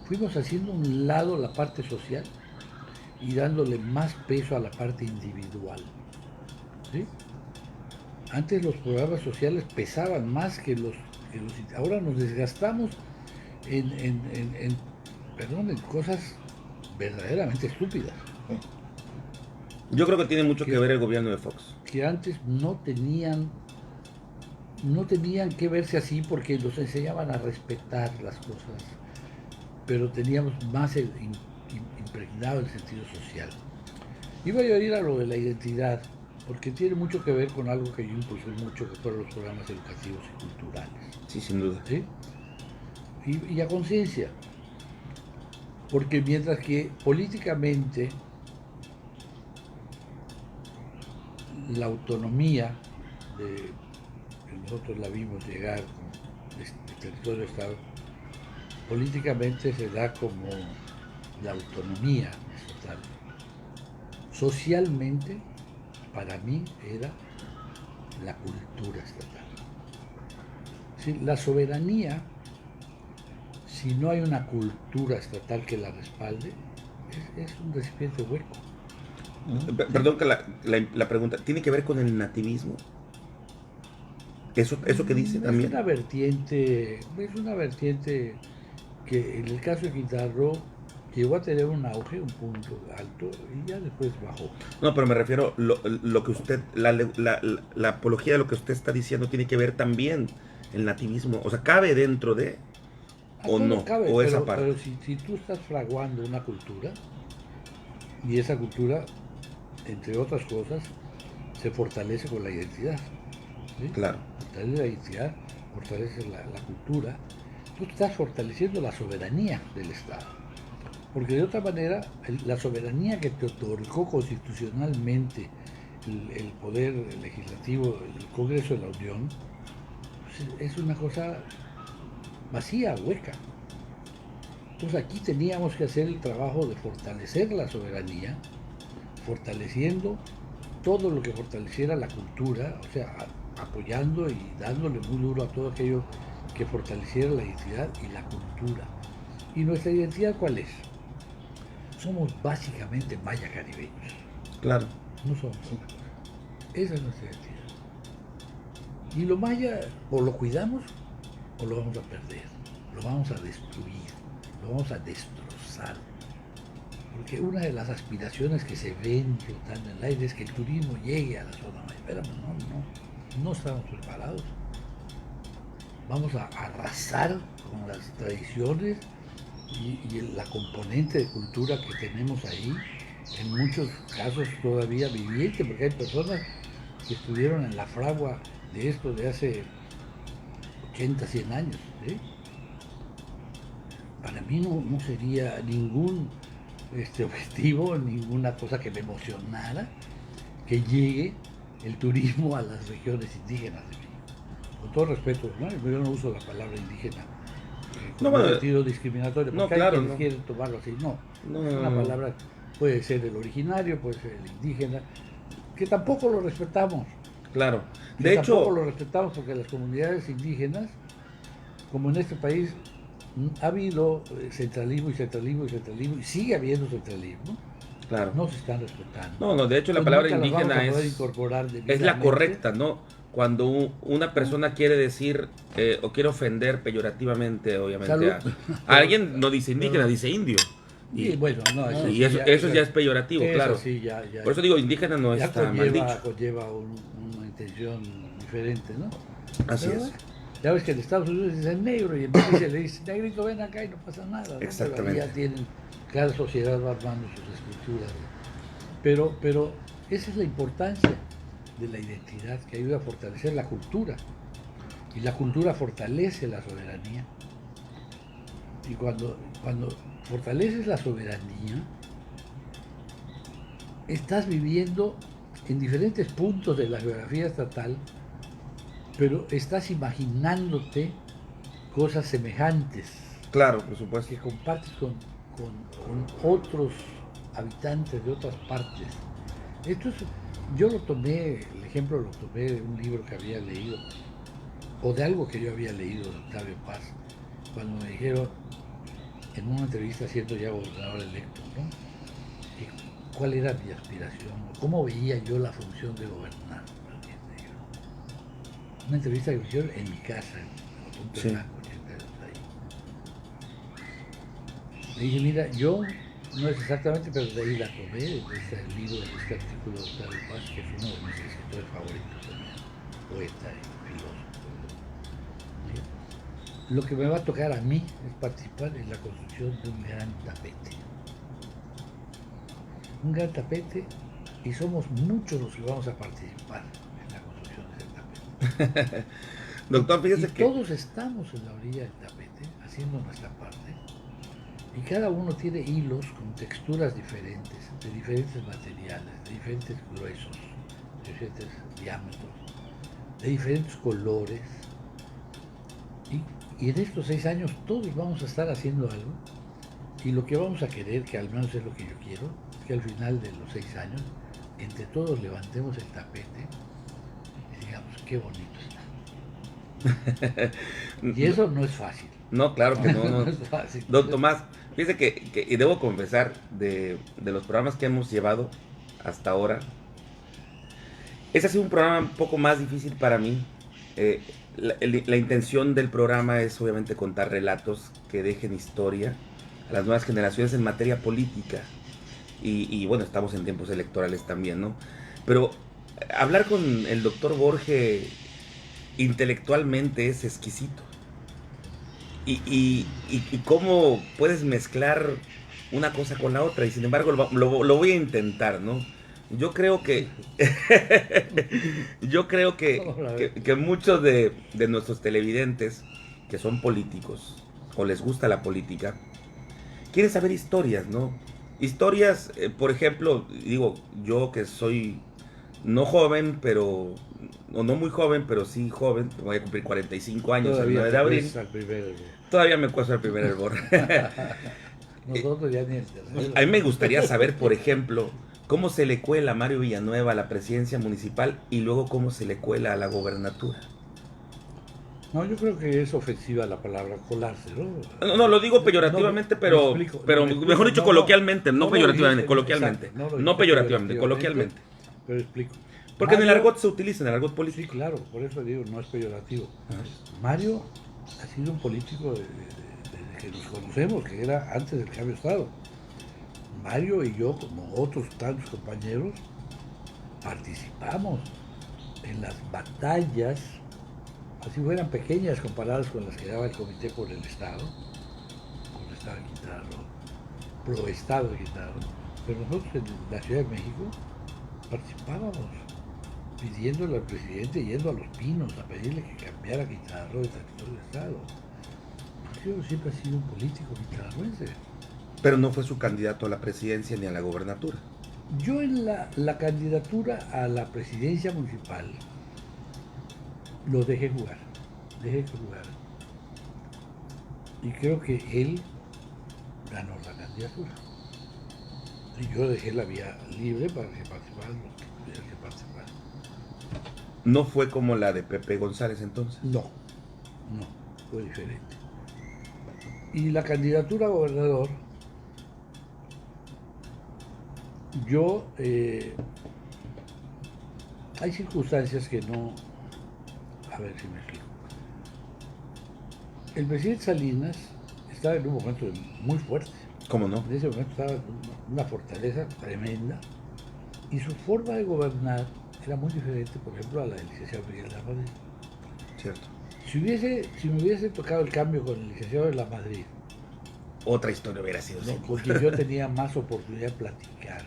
fuimos haciendo a un lado la parte social y dándole más peso a la parte individual. ¿Sí? Antes los programas sociales pesaban más que los ahora nos desgastamos en cosas verdaderamente estúpidas, Yo creo que tiene mucho que ver el gobierno de Fox. que antes no tenían que verse así porque nos enseñaban a respetar las cosas, pero teníamos más impregnado el sentido social. Iba a ir a lo de la identidad, porque tiene mucho que ver con algo que yo impulsé mucho, que fueron los programas educativos y culturales. Sí, sin duda. ¿Sí? Y a conciencia, porque mientras que políticamente la autonomía que nosotros la vimos llegar con este territorio Estado, políticamente se da como la autonomía estatal. Socialmente, para mí, era la cultura estatal. Sí, la soberanía si no hay una cultura estatal que la respalde, es un recipiente hueco. Perdón que la pregunta, ¿tiene que ver con el nativismo? Eso que dice también. Es una vertiente que en el caso de Quintana Roo llegó a tener un auge, un punto alto, y ya después bajó. No, pero me refiero lo que usted, la apología de lo que usted está diciendo tiene que ver también el nativismo, o sea, cabe dentro de, o Todo no, cabe, o esa parte. pero si tú estás fraguando una cultura, y esa cultura, entre otras cosas, se fortalece con la identidad. ¿Sí? Claro. Fortalece la identidad, fortalece la cultura. Tú estás fortaleciendo la soberanía del Estado. Porque de otra manera, la soberanía que te otorgó constitucionalmente el poder legislativo, el Congreso de la Unión, pues es una cosa vacía, hueca. Entonces aquí teníamos que hacer el trabajo de fortalecer la soberanía, fortaleciendo todo lo que fortaleciera la cultura, o sea, apoyando y dándole muy duro a todo aquello que fortaleciera la identidad y la cultura. ¿Y nuestra identidad cuál es? Somos básicamente maya caribeños. Claro. No somos otra cosa. Esa es nuestra identidad. Y lo maya o lo cuidamos o lo vamos a perder, lo vamos a destruir, lo vamos a destrozar. Porque una de las aspiraciones que se ven flotando en el aire es que el turismo llegue a la zona maya. Pero no estamos preparados. Vamos a arrasar con las tradiciones y la componente de cultura que tenemos ahí, en muchos casos todavía viviente, porque hay personas que estuvieron en la fragua de esto de hace 80, 100 años. ¿Sí? Para mí no sería ningún objetivo, ninguna cosa que me emocionara que llegue el turismo a las regiones indígenas de México. Con todo respeto, ¿no? Yo no uso la palabra indígena con un sentido discriminatorio, porque hay quienes quieren tomarlo así. No, es una palabra, puede ser el originario, puede ser el indígena, que tampoco lo respetamos. Claro. De hecho, tampoco lo respetamos porque las comunidades indígenas, como en este país, ha habido centralismo y sigue habiendo centralismo. Claro. No se están respetando. No, de hecho la palabra indígena es la correcta, ¿no? Cuando una persona quiere decir o quiere ofender peyorativamente, obviamente, a alguien no dice indígena, dice indio. Y bueno, eso ya es peyorativo, claro. Sí, por eso digo, indígena no está mal dicho. Conlleva una intención diferente, ¿no? Así pero, es. Ya ves que en Estados Unidos dicen negro y en México le dicen negrito, ven acá y no pasa nada. ¿No? Exactamente. Pero ya tienen, cada sociedad va armando sus estructuras. Pero esa es la importancia de la identidad, que ayuda a fortalecer la cultura. Y la cultura fortalece la soberanía. Y cuando fortaleces la soberanía, estás viviendo en diferentes puntos de la geografía estatal, pero estás imaginándote cosas semejantes. Claro, por supuesto. Que compartes con otros habitantes de otras partes. Entonces, yo el ejemplo lo tomé de un libro que había leído, o de algo que yo había leído de Octavio Paz, cuando me dijeron, en una entrevista siendo ya gobernador electo, ¿no? Que cuál era mi aspiración, cómo veía yo la función de gobernar. Una entrevista que me hicieron en mi casa, en Punta Blanco, 82 ahí. Le dije, mira, yo no es exactamente, pero de ahí la tomé, de este libro, de este artículo de Octavio Paz, que es uno de mis escritores favoritos también, poeta y filósofo. ¿Sí? Lo que me va a tocar a mí es participar en la construcción de un gran tapete. Un gran tapete, y somos muchos los que vamos a participar en la construcción de ese tapete. Doctor, fíjese que todos estamos en la orilla del tapete, haciendo nuestra parte. Y cada uno tiene hilos con texturas diferentes, de diferentes materiales, de diferentes gruesos, de diferentes diámetros, de diferentes colores. Y en estos 6 años todos vamos a estar haciendo algo. Y lo que vamos a querer, que al menos es lo que yo quiero, es que al final de los 6 años, entre todos levantemos el tapete y digamos, qué bonito está. Y eso no es fácil. No, claro que no, no. No es fácil. Don Tomás, fíjese y debo confesar, de los programas que hemos llevado hasta ahora, ese ha sido un programa un poco más difícil para mí. La intención del programa es obviamente contar relatos que dejen historia a las nuevas generaciones en materia política. Y bueno, estamos en tiempos electorales también, ¿no? Pero hablar con el doctor Borge intelectualmente es exquisito. Y cómo puedes mezclar una cosa con la otra. Y sin embargo lo voy a intentar, ¿no? Yo creo que que muchos de nuestros televidentes que son políticos o les gusta la política quieren saber historias, ¿no? Historias, por ejemplo, digo, yo que soy no joven, pero no muy joven, pero sí joven, voy a cumplir 45 años el 9 de abril. Todavía me cuesta el primer hervor. Nosotros ya ni A mí me gustaría saber, por ejemplo, cómo se le cuela a Mario Villanueva a la presidencia municipal y luego cómo se le cuela a la gobernatura. No, yo creo que es ofensiva la palabra colarse, ¿no? No, lo digo peyorativamente, pero mejor dicho coloquialmente, no peyorativamente, dices, coloquialmente. exacto, No peyorativamente, coloquialmente. Pero explico. Porque Mario, en el argot se utiliza, en el argot sí, político. claro, por eso digo, no es peyorativo. Mario ha sido un político desde que nos conocemos, que era antes del cambio de Estado. Mario y yo, como otros tantos compañeros, participamos en las batallas, así fueran pequeñas comparadas con las que daba el Comité por el Estado, con el Estado de Quintana Roo, pro Estado de Quintana Roo. Pero nosotros en la Ciudad de México participábamos, pidiéndole al presidente, yendo a Los Pinos a pedirle que cambiara Quintana Roo de territorio de Estado. Mario siempre ha sido un político quintanarroense. Pero no fue su candidato a la presidencia ni a la gobernatura. Yo en la candidatura a la presidencia municipal lo dejé jugar. Y creo que él ganó la candidatura. Y yo dejé la vía libre para que participaran los que tuvieran que participar. ¿No fue como la de Pepe González entonces? No, fue diferente. Y la candidatura a gobernador, yo, hay circunstancias que no, a ver si me explico. El presidente Salinas estaba en un momento muy fuerte. ¿Cómo no? En ese momento estaba en una fortaleza tremenda y su forma de gobernar era muy diferente, por ejemplo, a la del licenciado Miguel de la Madrid. Cierto. Si me hubiese tocado el cambio con el licenciado de la Madrid, Otra historia hubiera sido así. con quien yo tenía más oportunidad de platicar,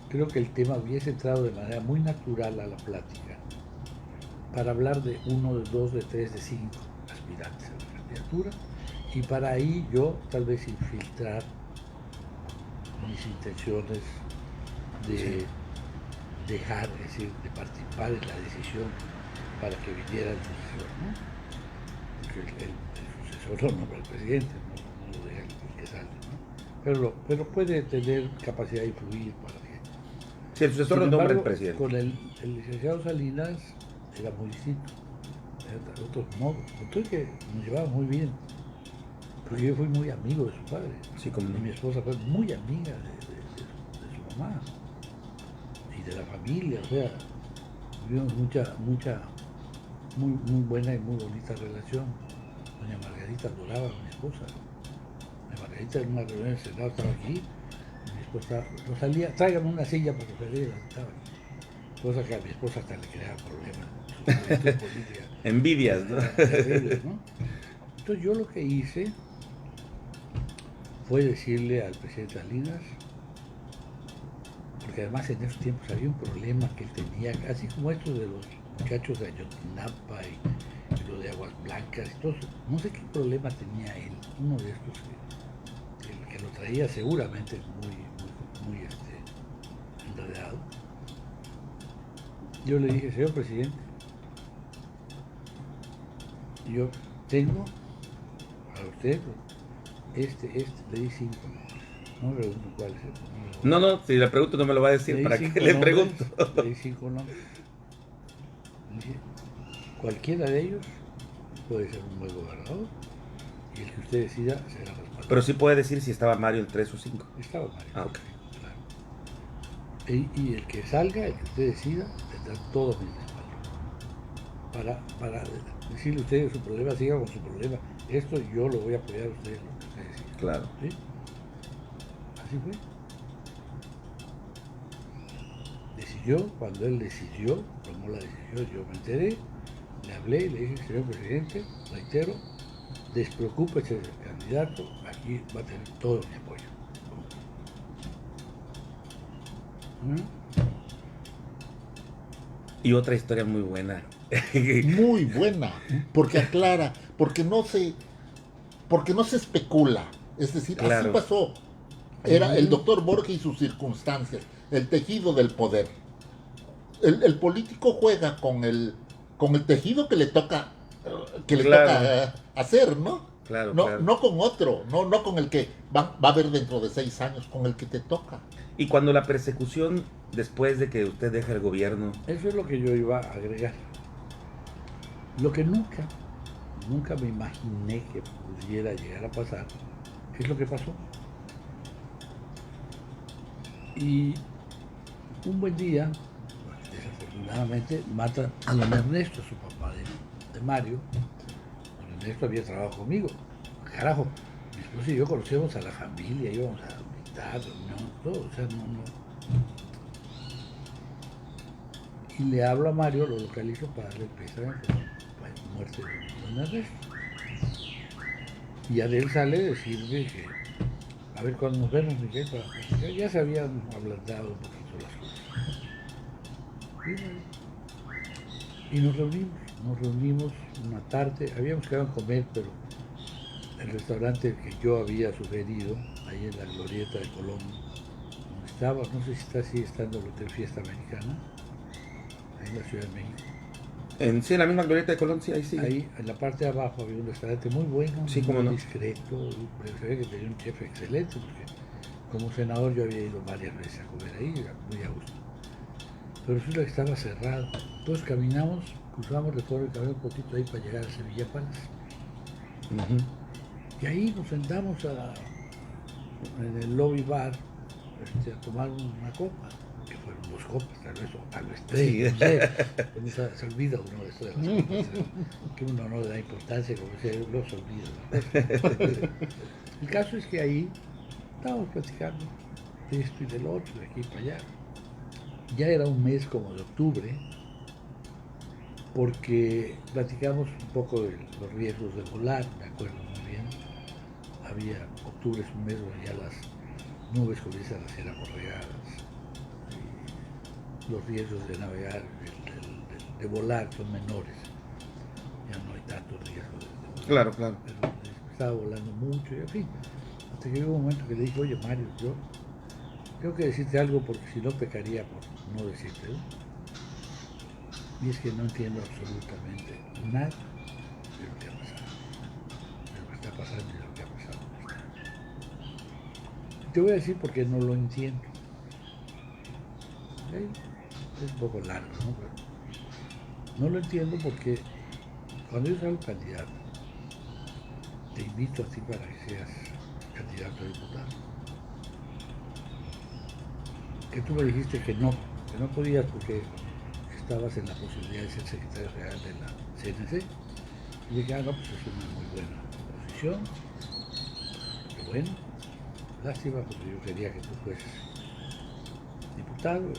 creo que el tema hubiese entrado de manera muy natural a la plática para hablar de 1, de 2, de 3, de 5 aspirantes a la candidatura y para ahí yo tal vez infiltrar mis intenciones de dejar, es decir, de participar en la decisión para que viniera el sucesor, ¿no? Porque el sucesor lo nombra el presidente, no lo deja el que sale, ¿no? Pero puede tener capacidad de influir para que... Si el sucesor lo nombra el presidente. Con el licenciado Salinas era muy distinto, era de otros modos, entonces que nos llevaba muy bien, porque yo fui muy amigo de su padre, Sí, como no. y mi esposa fue muy amiga de su mamá y de la familia, o sea, tuvimos muy buena y muy bonita relación. Doña Margarita adoraba a mi esposa. Doña Margarita en una reunión del Senado estaba aquí, mi esposa no salía, tráigame una silla para que se la estaba aquí. Cosa que a mi esposa hasta le creaba problemas. Política. Envidias, ¿no? Terribles, ¿no? Entonces yo lo que hice fue decirle al presidente Salinas, porque además en esos tiempos había un problema que él tenía, así como esto de los muchachos de Ayotzinapa y lo de Aguas Blancas y todo eso. No sé qué problema tenía él, uno de estos que lo traía seguramente muy enredado. Yo le dije, señor presidente, yo tengo a usted le di 5 nombres. No me pregunto cuál es el nombre. No, si le pregunto no me lo va a decir, ¿para qué le pregunto? Le di 5 nombres. Le dije, cualquiera de ellos puede ser un buen gobernador y el que usted decida será respaldado. Pero sí puede decir si estaba Mario en 3 o 5. Estaba Mario. Ah, ok. Claro. Y el que salga, el que usted decida, tendrá todo mi respaldo. Para decirle a usted su problema, siga con su problema. Esto yo lo voy a apoyar a usted, lo que usted decida. Claro. ¿Sí? Así fue. Decidió, cuando él decidió, tomó la decisión, yo me enteré, le hablé y le dije, señor presidente, reitero, despreocúpese del candidato, aquí va a tener todo mi apoyo. Y otra historia muy buena. Muy buena, porque aclara, porque no se especula. Es decir, Claro. así pasó. Era el doctor Borges y sus circunstancias, el tejido del poder. El político juega con el tejido que le toca hacer, ¿no? Claro, No, claro. no con otro, no con el que va a haber dentro de 6 años, con el que te toca. Y cuando la persecución, después de que usted deja el gobierno, Eso es lo que yo iba a agregar. Lo que nunca me imaginé que pudiera llegar a pasar, es lo que pasó. Y un buen día, desafortunadamente, matan a don Ernesto, su papá de Mario. Don Ernesto había trabajado conmigo. Carajo, mi esposa y yo conocíamos a la familia, íbamos a visitar, reunión, todo, o sea, no. Y le hablo a Mario, lo localizo para darle el pésame por la muerte de don Ernesto. Y a él sale decirme que, a ver, cuando nos vemos, Miguel, para platicar, ya se habían ablandado un poquito las cosas. Y nos reunimos una tarde, habíamos quedado a comer, pero el restaurante que yo había sugerido, ahí en la Glorieta de Colón, donde estaba, no sé si sigue estando el Hotel Fiesta Americana, ahí en la Ciudad de México. sí, en la misma Glorieta de Colón, sí, ahí sí. Ahí, en la parte de abajo, había un restaurante muy bueno, Sí, muy cómo no. discreto, pero se ve que tenía un chef excelente, porque como senador yo había ido varias veces a comer ahí, era muy a gusto. Pero resulta que estaba cerrado. Entonces caminamos, cruzamos Reforma y caminamos un poquito ahí para llegar a Sevilla Palace. Y ahí nos sentamos en el lobby bar a tomar una copa, que fueron 2 copas, tal vez 3, Sí. no sé. Se olvida uno de esto de las copas, que uno no le da importancia, como decía, luego se olvida. El caso es que ahí estábamos platicando de esto y del otro, de aquí para allá. Ya era un mes como de octubre, porque platicamos un poco de los riesgos de volar, me acuerdo muy bien. Octubre es un mes donde ya las nubes comienzan a ser aborregadas, y los riesgos de navegar, de volar son menores, ya no hay tantos riesgos de volar. Claro, claro. Pero estaba volando mucho y en fin, hasta que hubo un momento que le dije, oye Mario, yo tengo que decirte algo porque si no pecaría por no decírtelo. Y es que no entiendo absolutamente nada de lo que ha pasado, de lo que está pasando y de lo que ha pasado. Te voy a decir por qué no lo entiendo. ¿Okay? Es un poco largo, ¿no? Pero no lo entiendo porque cuando yo salgo candidato, te invito a ti para que seas candidato a diputado. Que tú me dijiste que no podías porque estabas en la posibilidad de ser secretario general de la CNC. Y dije, no, pues es una muy buena posición. Qué bueno. Lástima, porque yo quería que tú fueses diputado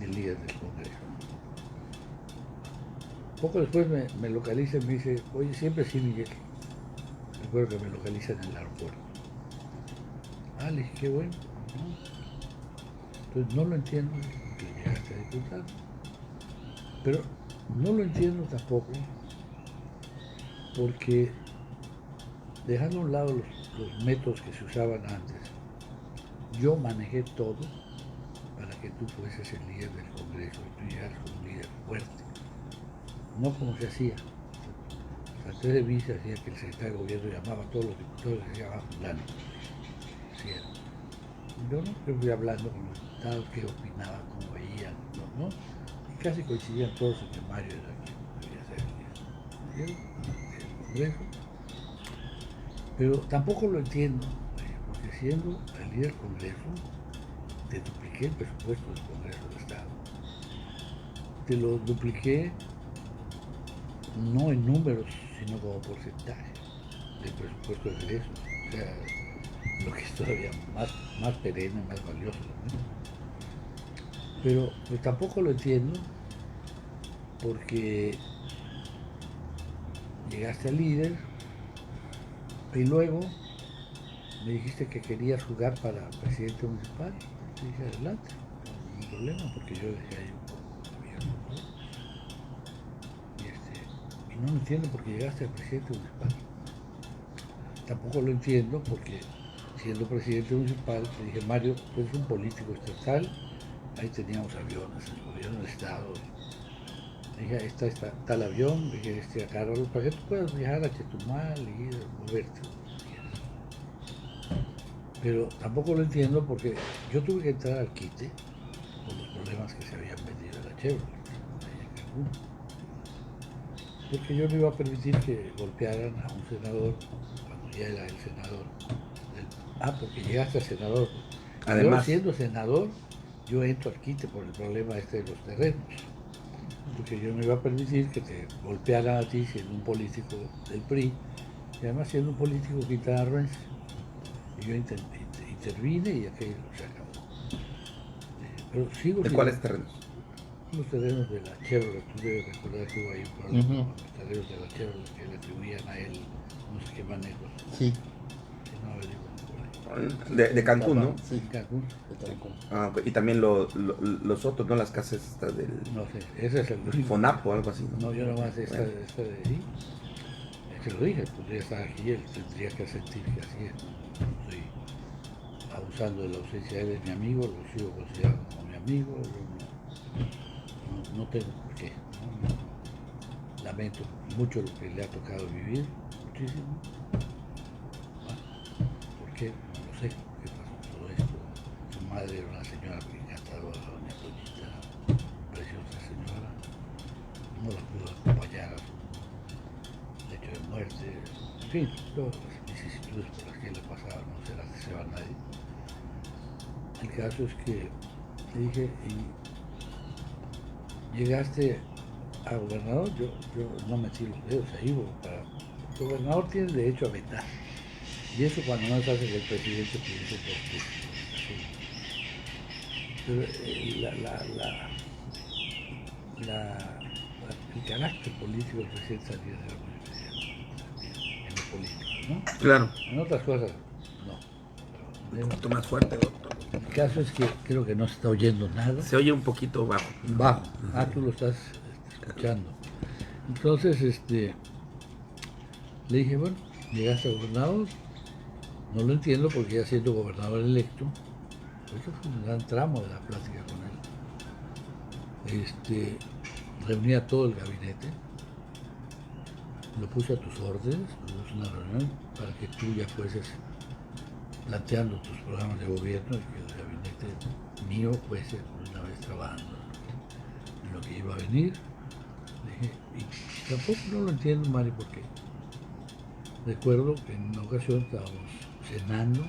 y el líder del Congreso. Poco después me localiza y me dice, oye, siempre sí, Miguel. Recuerdo que me localiza en el aeropuerto. Ah, le dije, qué bueno. ¿No? Entonces no lo entiendo que llegaste a diputado. Pero no lo entiendo tampoco porque, dejando a un lado los métodos que se usaban antes, yo manejé todo para que tú fueses el líder del Congreso y tú llegaras como un líder fuerte, no como se hacía. Antes de mí se hacía que el secretario de gobierno llamaba a todos los diputados y decía, fulano. Así era. Yo fui hablando con los diputados, qué opinaban, cómo veían, ¿no? Y casi coincidían todos en que Mario era quien debía ser el líder del Congreso. Pero tampoco lo entiendo, porque siendo el líder del Congreso, te dupliqué el presupuesto del Congreso del Estado. Te lo dupliqué no en números, sino como porcentaje del presupuesto de egresos. O sea, lo que es todavía más perenne, más valioso, ¿no? Pero pues, tampoco lo entiendo porque llegaste al líder y luego me dijiste que querías jugar para presidente municipal. Te dije, adelante, no hay problema, porque yo dejé ahí un poco abierto, ¿no? Y no lo entiendo porque llegaste a presidente municipal. Tampoco lo entiendo porque siendo presidente municipal te dije, Mario, tú eres un político estatal, ahí teníamos aviones, el gobierno del estado. Dije, ahí está tal avión, dije, agárralo para que tú puedas viajar a Chetumal y ir a moverte. Pero tampoco lo entiendo porque yo tuve que entrar al quite por los problemas que se habían metido en la Chevrolet, en Cancún. Porque yo no iba a permitir que golpearan a un senador cuando ya era el senador. Porque llegaste a senador. Además, yo siendo senador, yo entro al quite por el problema de los terrenos. Porque yo no iba a permitir que te golpearan a ti siendo un político del PRI y además siendo un político quintanarroense. Y yo intervine y aquello se acabó. Pero sigo ¿de cuáles terrenos? Los terrenos de la Chevrolet. Tú debes recordar que hubo ahí un problema con los terrenos de la Chevrolet que le atribuían a él no sé qué manejos. Sí. Si no averiguan por ahí. De Cancún, ¿no? Sí, Cancún. de Cancún. Ah, ok. Y también los otros, ¿no? Las casas estas del No sé, ese es el único. FONAP o algo así, ¿no? No, yo nomás esta Bueno. de ahí. Es que lo dije, podría estar aquí, él tendría que sentir que así es. No estoy abusando de la ausencia de él, es mi amigo, lo sigo considerando como mi amigo. Yo no tengo por qué. ¿No? Lamento mucho lo que le ha tocado vivir, muchísimo. ¿Por qué? No lo sé. ¿Qué pasó con todo esto? Su madre era una señora encantadora, doña Toñita, preciosa señora. No la pudo acompañar a su lecho de muerte. En fin, todas las vicisitudes por las que le pasaban no se las deseaba a nadie. El caso es que le dije, y llegaste a gobernador, yo no metí los dedos ahí, el gobernador tiene derecho a vetar. Y eso cuando no se hace que el presidente piense por ti. Pero el carácter político del presidente salía de la en lo político, ¿no? Claro. En otras cosas, no. Un poquito más fuerte, doctor. El caso es que creo que no se está oyendo nada. Se oye un poquito bajo. Bajo. Tú lo estás escuchando. Entonces, le dije, bueno, llegaste a gobernador. No lo entiendo porque ya siendo gobernador electo, eso fue un gran tramo de la plática con él. Reuní a todo el gabinete, lo puse a tus órdenes, tuvimos una reunión para que tú ya fueses planteando tus programas de gobierno y que el gabinete mío fuese por una vez trabajando en lo que iba a venir. Dije, y tampoco no lo entiendo, Mari, porque recuerdo que en una ocasión estábamos cenando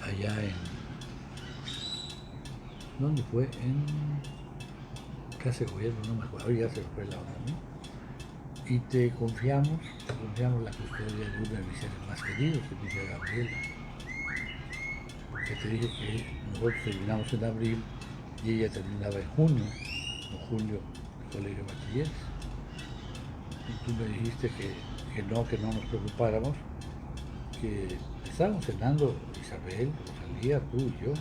allá ¿dónde fue? En casa de gobierno, no me acuerdo, ya se me fue la onda, ¿no? Y te confiamos la custodia de uno de mis seres más queridos, que dice Gabriela. Porque te dije que nosotros terminamos en abril y ella terminaba en junio, o julio, el colegio de bachilleres. Y tú me dijiste que no nos preocupáramos, que estábamos cenando Isabel, Rosalía, tú y yo.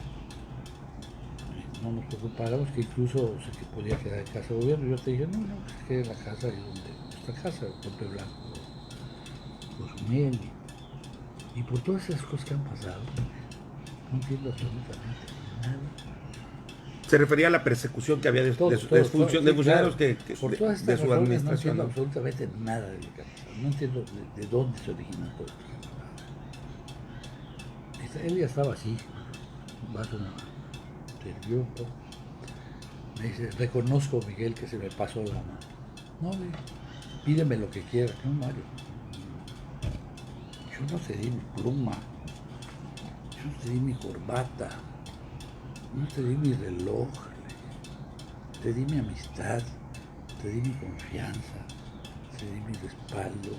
No nos preocupáramos, que incluso se podía quedar en casa de gobierno. Yo te dije, no, que se quede en la casa, ahí donde nuestra casa, Pepe Blanco, Cozumel. Y por todas esas cosas que han pasado, no entiendo absolutamente nada. Se refería a la persecución que había de funcionarios por todas de estas su razones administración. no entiendo ¿no? absolutamente nada de lo que ha pasado. No entiendo de dónde se originó todo esto que ha pasado. Él ya estaba así, un vaso sirvió un poco. Me dice, reconozco, Miguel, que se me pasó la mano. No, pídeme lo que quieras. No, Mario. Yo no cedí mi pluma, yo no cedí mi corbata, no cedí mi reloj, te di mi amistad, te di mi confianza, te di mi respaldo.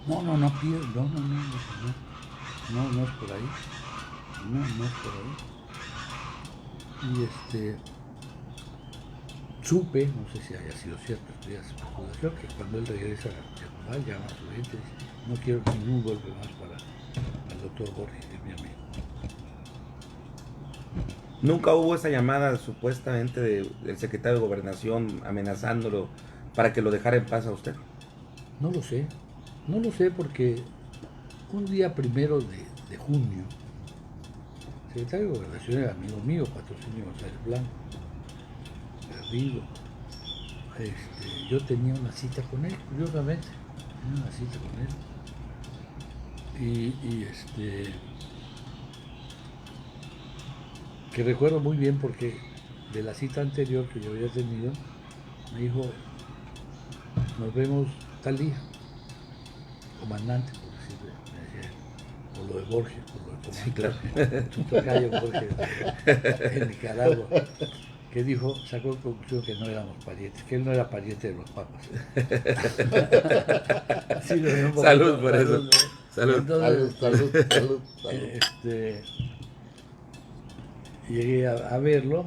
No, pierdo, no es por ahí, no es por ahí. Y supe, no sé si haya sido cierto, estoy a especulación, que cuando él regresa a Chetumal llama a su gente y dice, no quiero ningún golpe más para el doctor Borges, que es mi amigo. Nunca hubo esa llamada supuestamente del secretario de Gobernación amenazándolo para que lo dejara en paz a usted. No lo sé porque un día 1 de junio, el secretario de Gobernación era amigo mío, Patrocinio González Blanco, Garrido. Yo tenía una cita con él, curiosamente, que recuerdo muy bien porque de la cita anterior que yo había tenido, me dijo, nos vemos tal día, comandante, por decirlo, me decía, por lo de Borges, por lo de comandante, tu tocayo Borges en Nicaragua, que dijo, sacó conclusión que no éramos parientes, que él no era pariente de los papas. Sí, salud por eso. Salud. Entonces, Salud. Llegué a verlo.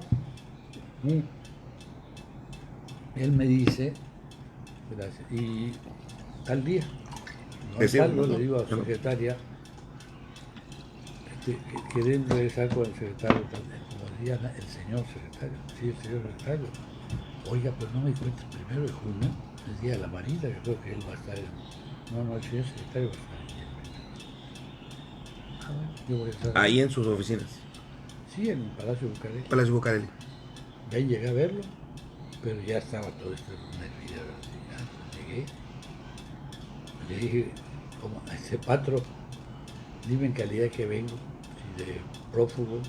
Él me dice, gracias, y tal día, no salgo, le digo a su secretaria, querer regresar con el secretario, como decía el señor secretario, sí, el señor secretario. Oiga, pero no me cuentes 1 de junio, el día de la Marina, yo creo que él va a estar el señor secretario va a estar bueno, yo voy a estar ahí en sus oficinas. Sí, en el Palacio Bucareli. Palacio Bucareli. De ahí llegué a verlo, pero ya estaba todo esto nervioso. Llegué, le dije, como a ese patro, dime en calidad que vengo, si de prófugo,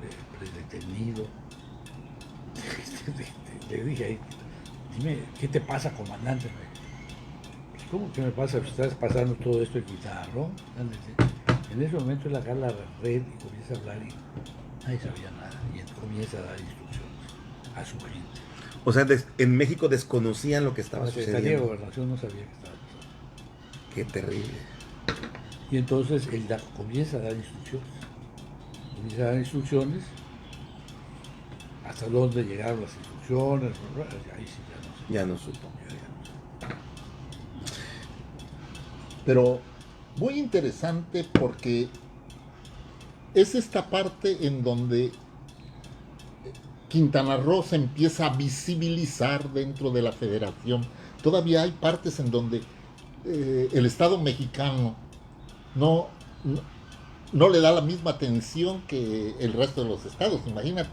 de detenido. Le dije ahí, dime, ¿qué te pasa, comandante? Pues, ¿cómo que me pasa? Estás pasando todo esto en Guitarro. En ese momento él agarra la red y comienza a hablar y nadie sabía nada. Y comienza a dar instrucciones a su gente. O sea, en México desconocían lo que estaba La Secretaría de sucediendo. Gobernación no sabía qué estaba pasando. Qué terrible. Y entonces él comienza a dar instrucciones. Hasta dónde llegaron las instrucciones. Ahí sí Ya no supo. Pero muy interesante porque es esta parte en donde Quintana Roo se empieza a visibilizar dentro de la federación. Todavía hay partes en donde el Estado mexicano no le da la misma atención que el resto de los estados, imagínate.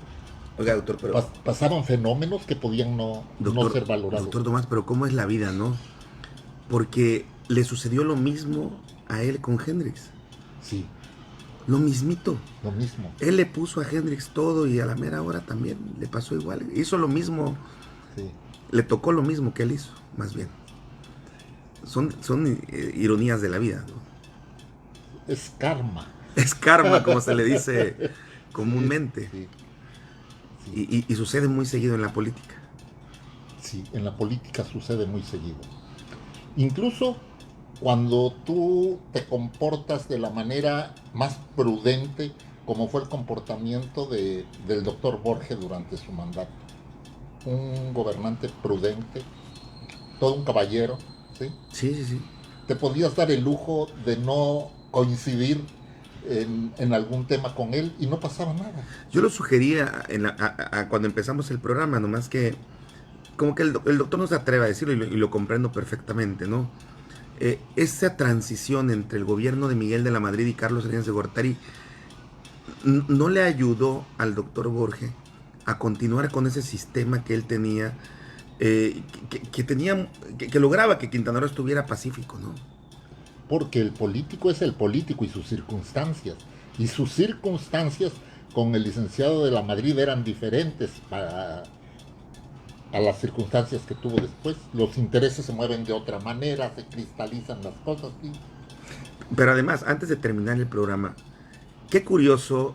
Oiga, doctor, pero... Pasaban fenómenos que podían no ser valorados. Doctor Tomás, pero ¿cómo es la vida, no? Porque le sucedió lo mismo a él con Hendrix. Sí. Lo mismito. Lo mismo. Él le puso a Hendrix todo y a la mera hora también le pasó igual. Hizo lo mismo. Sí. Le tocó lo mismo que él hizo, más bien. Son ironías de la vida, ¿no? Es karma. Es karma, como se le dice comúnmente. Sí. Sí. Y sucede muy seguido en la política. Sí, en la política sucede muy seguido. Incluso cuando tú te comportas de la manera más prudente, como fue el comportamiento del doctor Borges durante su mandato. Un gobernante prudente, todo un caballero, ¿sí? Sí. Te podías dar el lujo de no coincidir en algún tema con él y no pasaba nada. Yo lo sugería cuando empezamos el programa, nomás que como que el doctor no se atreve a decirlo y lo comprendo perfectamente, ¿no? Esa transición entre el gobierno de Miguel de la Madrid y Carlos Salinas de Gortari no le ayudó al doctor Borges a continuar con ese sistema que él tenía, que lograba que Quintana Roo estuviera pacífico, ¿no? Porque el político es el político y sus circunstancias. Y sus circunstancias con el licenciado de la Madrid eran diferentes a las circunstancias que tuvo después. Los intereses se mueven de otra manera, se cristalizan las cosas. ¿Sí? Pero además, antes de terminar el programa, qué curioso,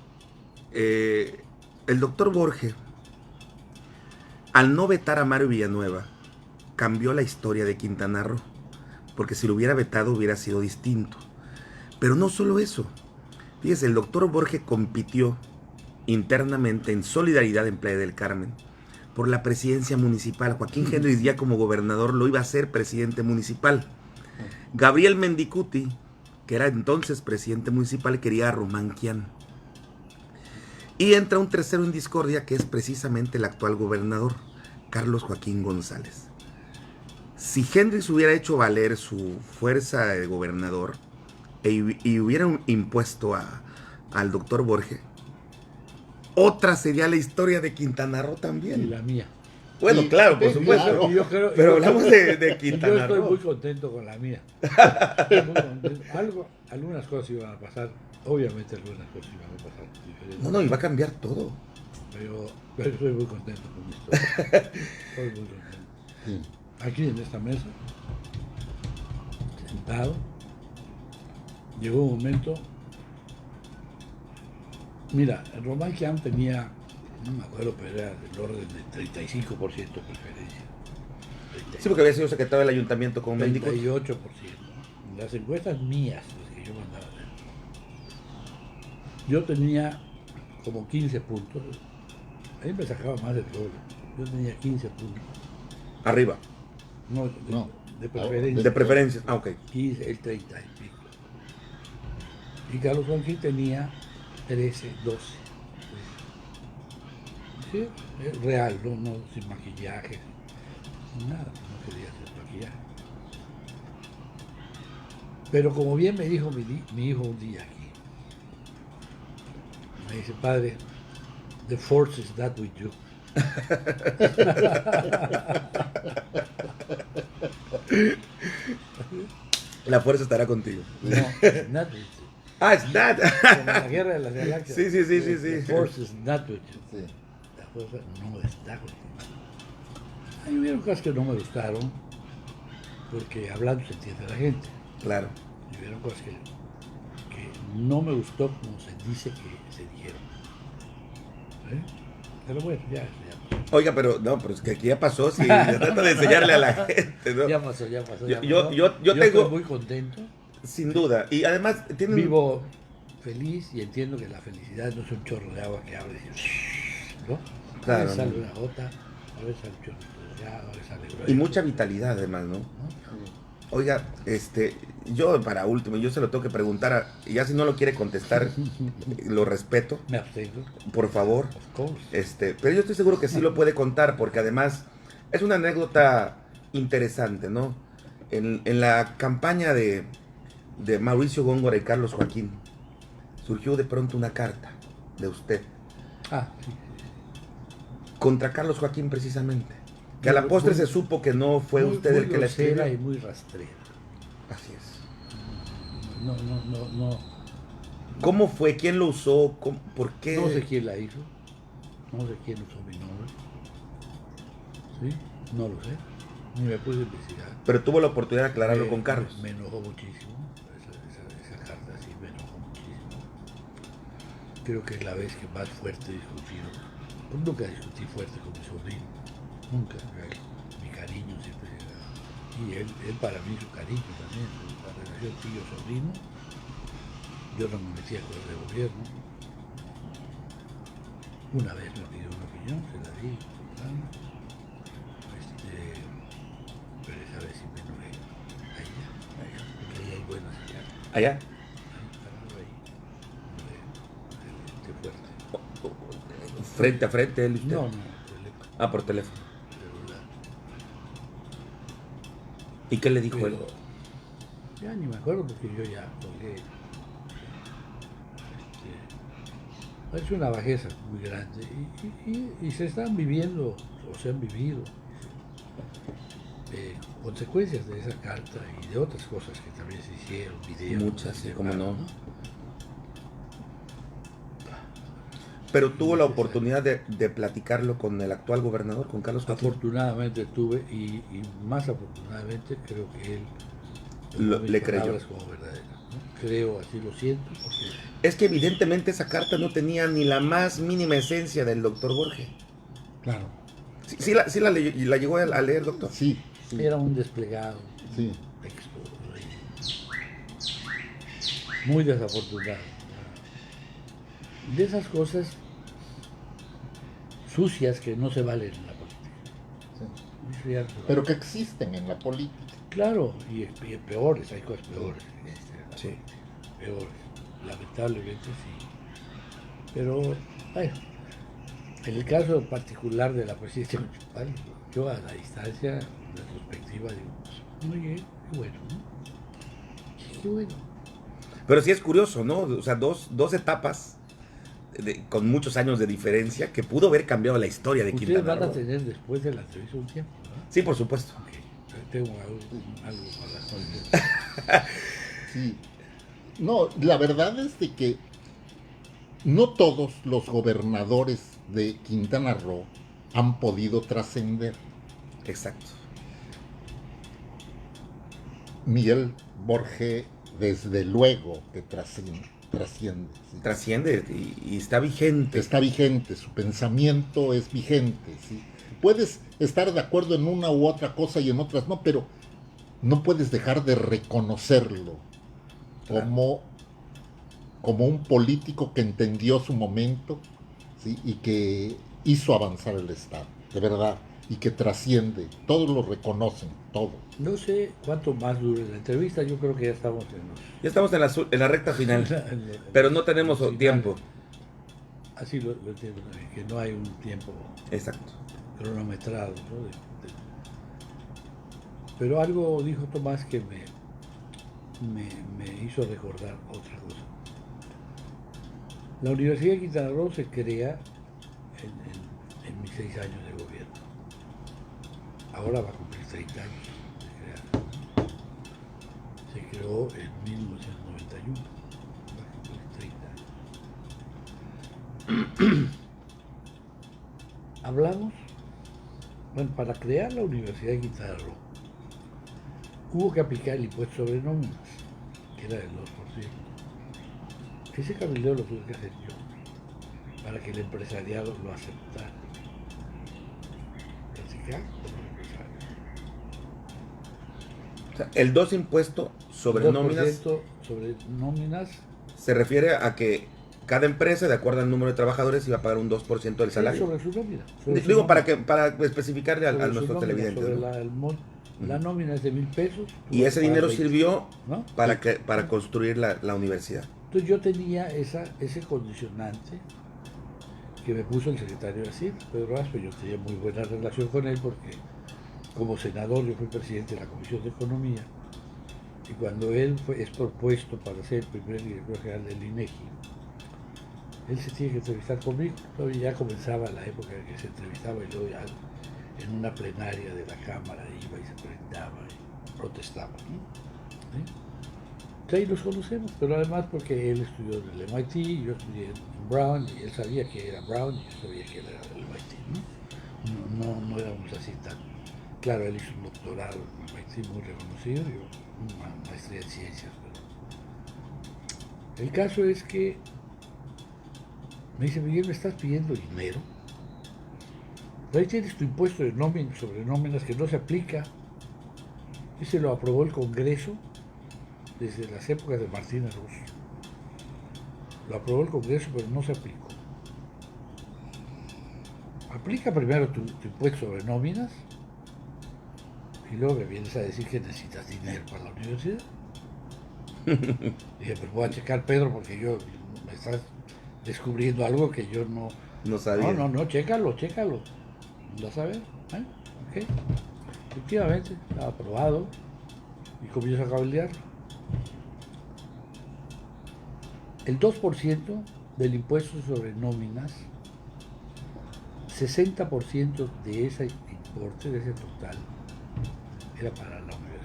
el doctor Borge, al no vetar a Mario Villanueva, cambió la historia de Quintana Roo, porque si lo hubiera vetado hubiera sido distinto. Pero no solo eso, fíjese, el doctor Borge compitió internamente en Solidaridad en Playa del Carmen por la presidencia municipal. Joaquín Hendrix ya como gobernador lo iba a ser presidente municipal. Gabriel Mendicuti, que era entonces presidente municipal, quería a Román Quián. Y entra un tercero en discordia, que es precisamente el actual gobernador, Carlos Joaquín González. Si Hendrix hubiera hecho valer su fuerza de gobernador y hubiera impuesto al doctor Borge, otra sería la historia de Quintana Roo también. Y la mía. Bueno, Sí, claro, por sí, supuesto. claro. Pero hablamos de Yo Quintana estoy Roo. muy contento con la mía. Estoy muy contento. Algunas cosas iban a pasar, obviamente algunas cosas iban a pasar diferentes. No, iba a cambiar todo. Pero estoy muy contento con mi historia. Estoy muy contento. Sí. Aquí en esta mesa, sentado, llegó un momento. Mira, Román Quián tenía, no me acuerdo, pero era del orden de 35% preferencia. Sí, porque había sido secretario del ayuntamiento con Mendicuti. 38%. Las encuestas mías, las que yo mandaba. Yo tenía como 15 puntos. Ahí me sacaba más del doble. Yo tenía 15 puntos. Arriba, No, de preferencia. de preferencia. Ah, ok. 15, el 30 y pico. Y Carlos Joaquín tenía 13, 12. Sí, es real, no sin maquillaje, sin nada, no quería hacer maquillaje. Pero como bien me dijo mi hijo un día aquí, me dice, padre, the force is not with you. La fuerza estará contigo. No, it's not with you. Ah, it's that. Como la guerra de las galaxias. Sí. The force is not with you. Sí. La fuerza no está contigo. Hay hubieron cosas que no me gustaron, porque hablando se entiende la gente. Claro. Y hubieron cosas que no me gustó como se dice que se dijeron. Pero bueno, ya pasó. Oiga, pero es que aquí ya pasó, sí, ya trata de enseñarle a la gente, ¿no? Ya pasó. Ya pasó. Yo tengo, estoy muy contento. sin duda, y además tienen... Vivo feliz y entiendo que la felicidad no es un chorro de agua que abre y ¿no? Claro, A veces sale no. una gota, a veces sale un chorrito de agua, a veces sale Y mucha vitalidad además, ¿no? Oiga, yo para último, yo se lo tengo que preguntar, y ya si no lo quiere contestar, lo respeto, Me abstengo, por favor. of course. Pero yo estoy seguro que sí lo puede contar, porque además es una anécdota interesante, ¿no? En la campaña de Mauricio Góngora y Carlos Joaquín, surgió de pronto una carta de usted Sí. contra Carlos Joaquín precisamente, que a la postre se supo que no fue usted el que la grosera escribió. y muy rastrera. Así es. No ¿Cómo fue? ¿Quién lo usó? ¿Por qué? sé quién la hizo, no sé quién usó mi nombre. ¿Sí? No lo sé, ni me puse a investigar. Pero tuvo la oportunidad de aclararlo con Me Carlos. enojó muchísimo, esa carta sí me enojó muchísimo. Creo que es la vez que más fuerte he discutido. Pues nunca discutí fuerte con mi sobrino, nunca. Mi cariño siempre era. Y él para mí su cariño también, la relación tío-sobrino. Yo no me metía con el de gobierno. Una vez me pidió una opinión, se la di. Pero esa vez sí me enojé. Ahí, porque ahí hay buenas señales. ¿Allá? Qué fuerte. ¿Frente a frente él y usted? No, Por teléfono. celular. ¿Y qué le dijo él? Pero ya ni me acuerdo porque yo ya colgué. Es una bajeza muy grande y se están viviendo o se han vivido consecuencias de esa carta y de otras cosas que también se hicieron, videos. Muchas, sí, cómo no. Pero tuvo la oportunidad de platicarlo con el actual gobernador, con Carlos Joaquín. Afortunadamente tuve, y más afortunadamente creo que él Le creyó. como verdaderas, ¿no? Creo, así lo siento, porque Es que evidentemente esa carta no tenía ni la más mínima esencia del doctor Borges. claro, Sí la llegó a leer, doctor. Sí, sí, era un desplegado, sí. un texto muy desafortunado. De esas cosas sucias que no se valen en la política. Sí. Eso ya no se Pero vale. que existen en la política. Claro, y peores, hay cosas peores. Sí. Peores, lamentablemente sí. Pero, bueno, en el caso particular de la presidencia municipal, yo a la distancia, en retrospectiva, digo, pues, muy bien, qué bueno, ¿no? Sí, qué bueno. Pero sí es curioso, ¿no? O sea, dos etapas con muchos años de diferencia que pudo haber cambiado la historia de Ustedes Quintana van a Roo. tener después de la entrevista un tiempo, ¿verdad? Sí, por supuesto. Ok, tengo algo para la Sí. No, la verdad es de que no todos los gobernadores de Quintana Roo han podido trascender. Exacto. Miguel Borge, desde luego que trasciende. ¿Sí? Trasciende y está vigente. Está vigente, su pensamiento es vigente. ¿Sí? Puedes estar de acuerdo en una u otra cosa y en otras no, pero no puedes dejar de reconocerlo como un político que entendió su momento, ¿sí? Y que hizo avanzar el Estado, de verdad, y que trasciende. Todos lo reconocen, todos. No sé cuánto más dure la entrevista, yo creo que ya estamos Ya estamos en la recta final, en los- pero no tenemos final. tiempo. Así lo entiendo también, que no hay un tiempo Exacto. cronometrado, ¿no? Pero algo dijo Tomás que me hizo recordar otra cosa. La Universidad de Quintana Roo se crea en mis 6 años de gobierno. Ahora va a cumplir 30 años de creada. Se creó en 1991. Va a cumplir 30 años. Hablamos, bueno, para crear la Universidad de Quintana Roo, hubo que aplicar el impuesto sobre nóminas, que era del 2%. Ese cabildeo lo tuve que hacer yo, para que el empresariado lo aceptara. Platicar con los empresarios. O sea, el 2 impuesto sobre 2% nóminas sobre nóminas. se refiere a que cada empresa, de acuerdo al número de trabajadores, iba a pagar un 2% del Sí, salario. sobre su nómina. Sobre su Digo, nómina. para especificarle a Sobre su nuestros nómina, televidentes. sobre ¿no? la nómina es de 1,000 pesos. tú Y vas a ese pagar dinero 20, sirvió ¿no? para construir la universidad. Entonces yo tenía ese condicionante que me puso el secretario de Hacienda, Pedro Aspe. Yo tenía muy buena relación con él porque como senador yo fui presidente de la Comisión de Economía, y cuando él es propuesto para ser el primer director general del INEGI, él se tiene que entrevistar conmigo. Todavía ya comenzaba la época en que se entrevistaba y luego ya en una plenaria de la Cámara iba y se presentaba y protestaba, ¿no? ¿Sí? Entonces ahí nos conocemos, pero además porque él estudió en el MIT, yo estudié en Brown, y él sabía que era Brown y yo sabía que él era del MIT, ¿no? No éramos así tan... Claro, él hizo un doctorado en el MIT muy reconocido, yo una maestría en ciencias, pero... El caso es que me dice, Miguel, ¿me estás pidiendo dinero? Ahí tienes tu impuesto de nóminas sobre nóminas que no se aplica. Ese lo aprobó el Congreso desde las épocas de Martínez Ruz. Lo aprobó el Congreso, pero no se aplicó. Aplica primero tu impuesto sobre nóminas y luego me vienes a decir que necesitas dinero para la universidad. Dije, pues voy a checar, Pedro, porque me estás descubriendo algo que yo No sabía. No, chécalo. ¿Vas a ver? Ok. Efectivamente, estaba aprobado y comienzo a cabildear. El 2% del impuesto sobre nóminas, 60% de ese importe, de ese total, era para la universidad.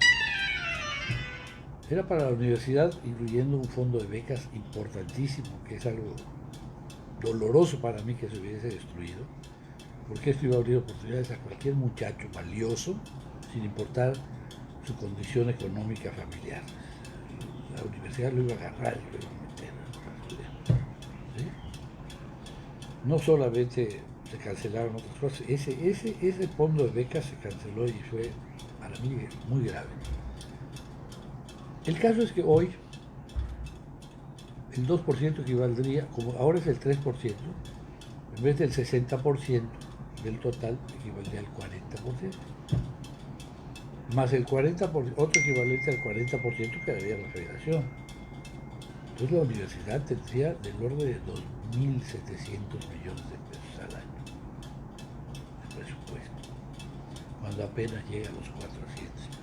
Era para la universidad, incluyendo un fondo de becas importantísimo, que es algo doloroso para mí que se hubiese destruido, porque esto iba a abrir oportunidades a cualquier muchacho valioso, sin importar su condición económica familiar. La universidad lo iba a agarrar y lo iba a meter. ¿Sí? No solamente se cancelaron otras cosas, ese fondo de becas se canceló y fue para mí muy grave. El caso es que hoy el 2% equivaldría, como ahora es el 3%, en vez del 60% del total, equivaldría al 40%. Más el 40%, otro equivalente al 40% que daría la federación. Entonces la universidad tendría del orden de 2.700 millones de pesos al año de presupuesto, cuando apenas llega a los 400 millones.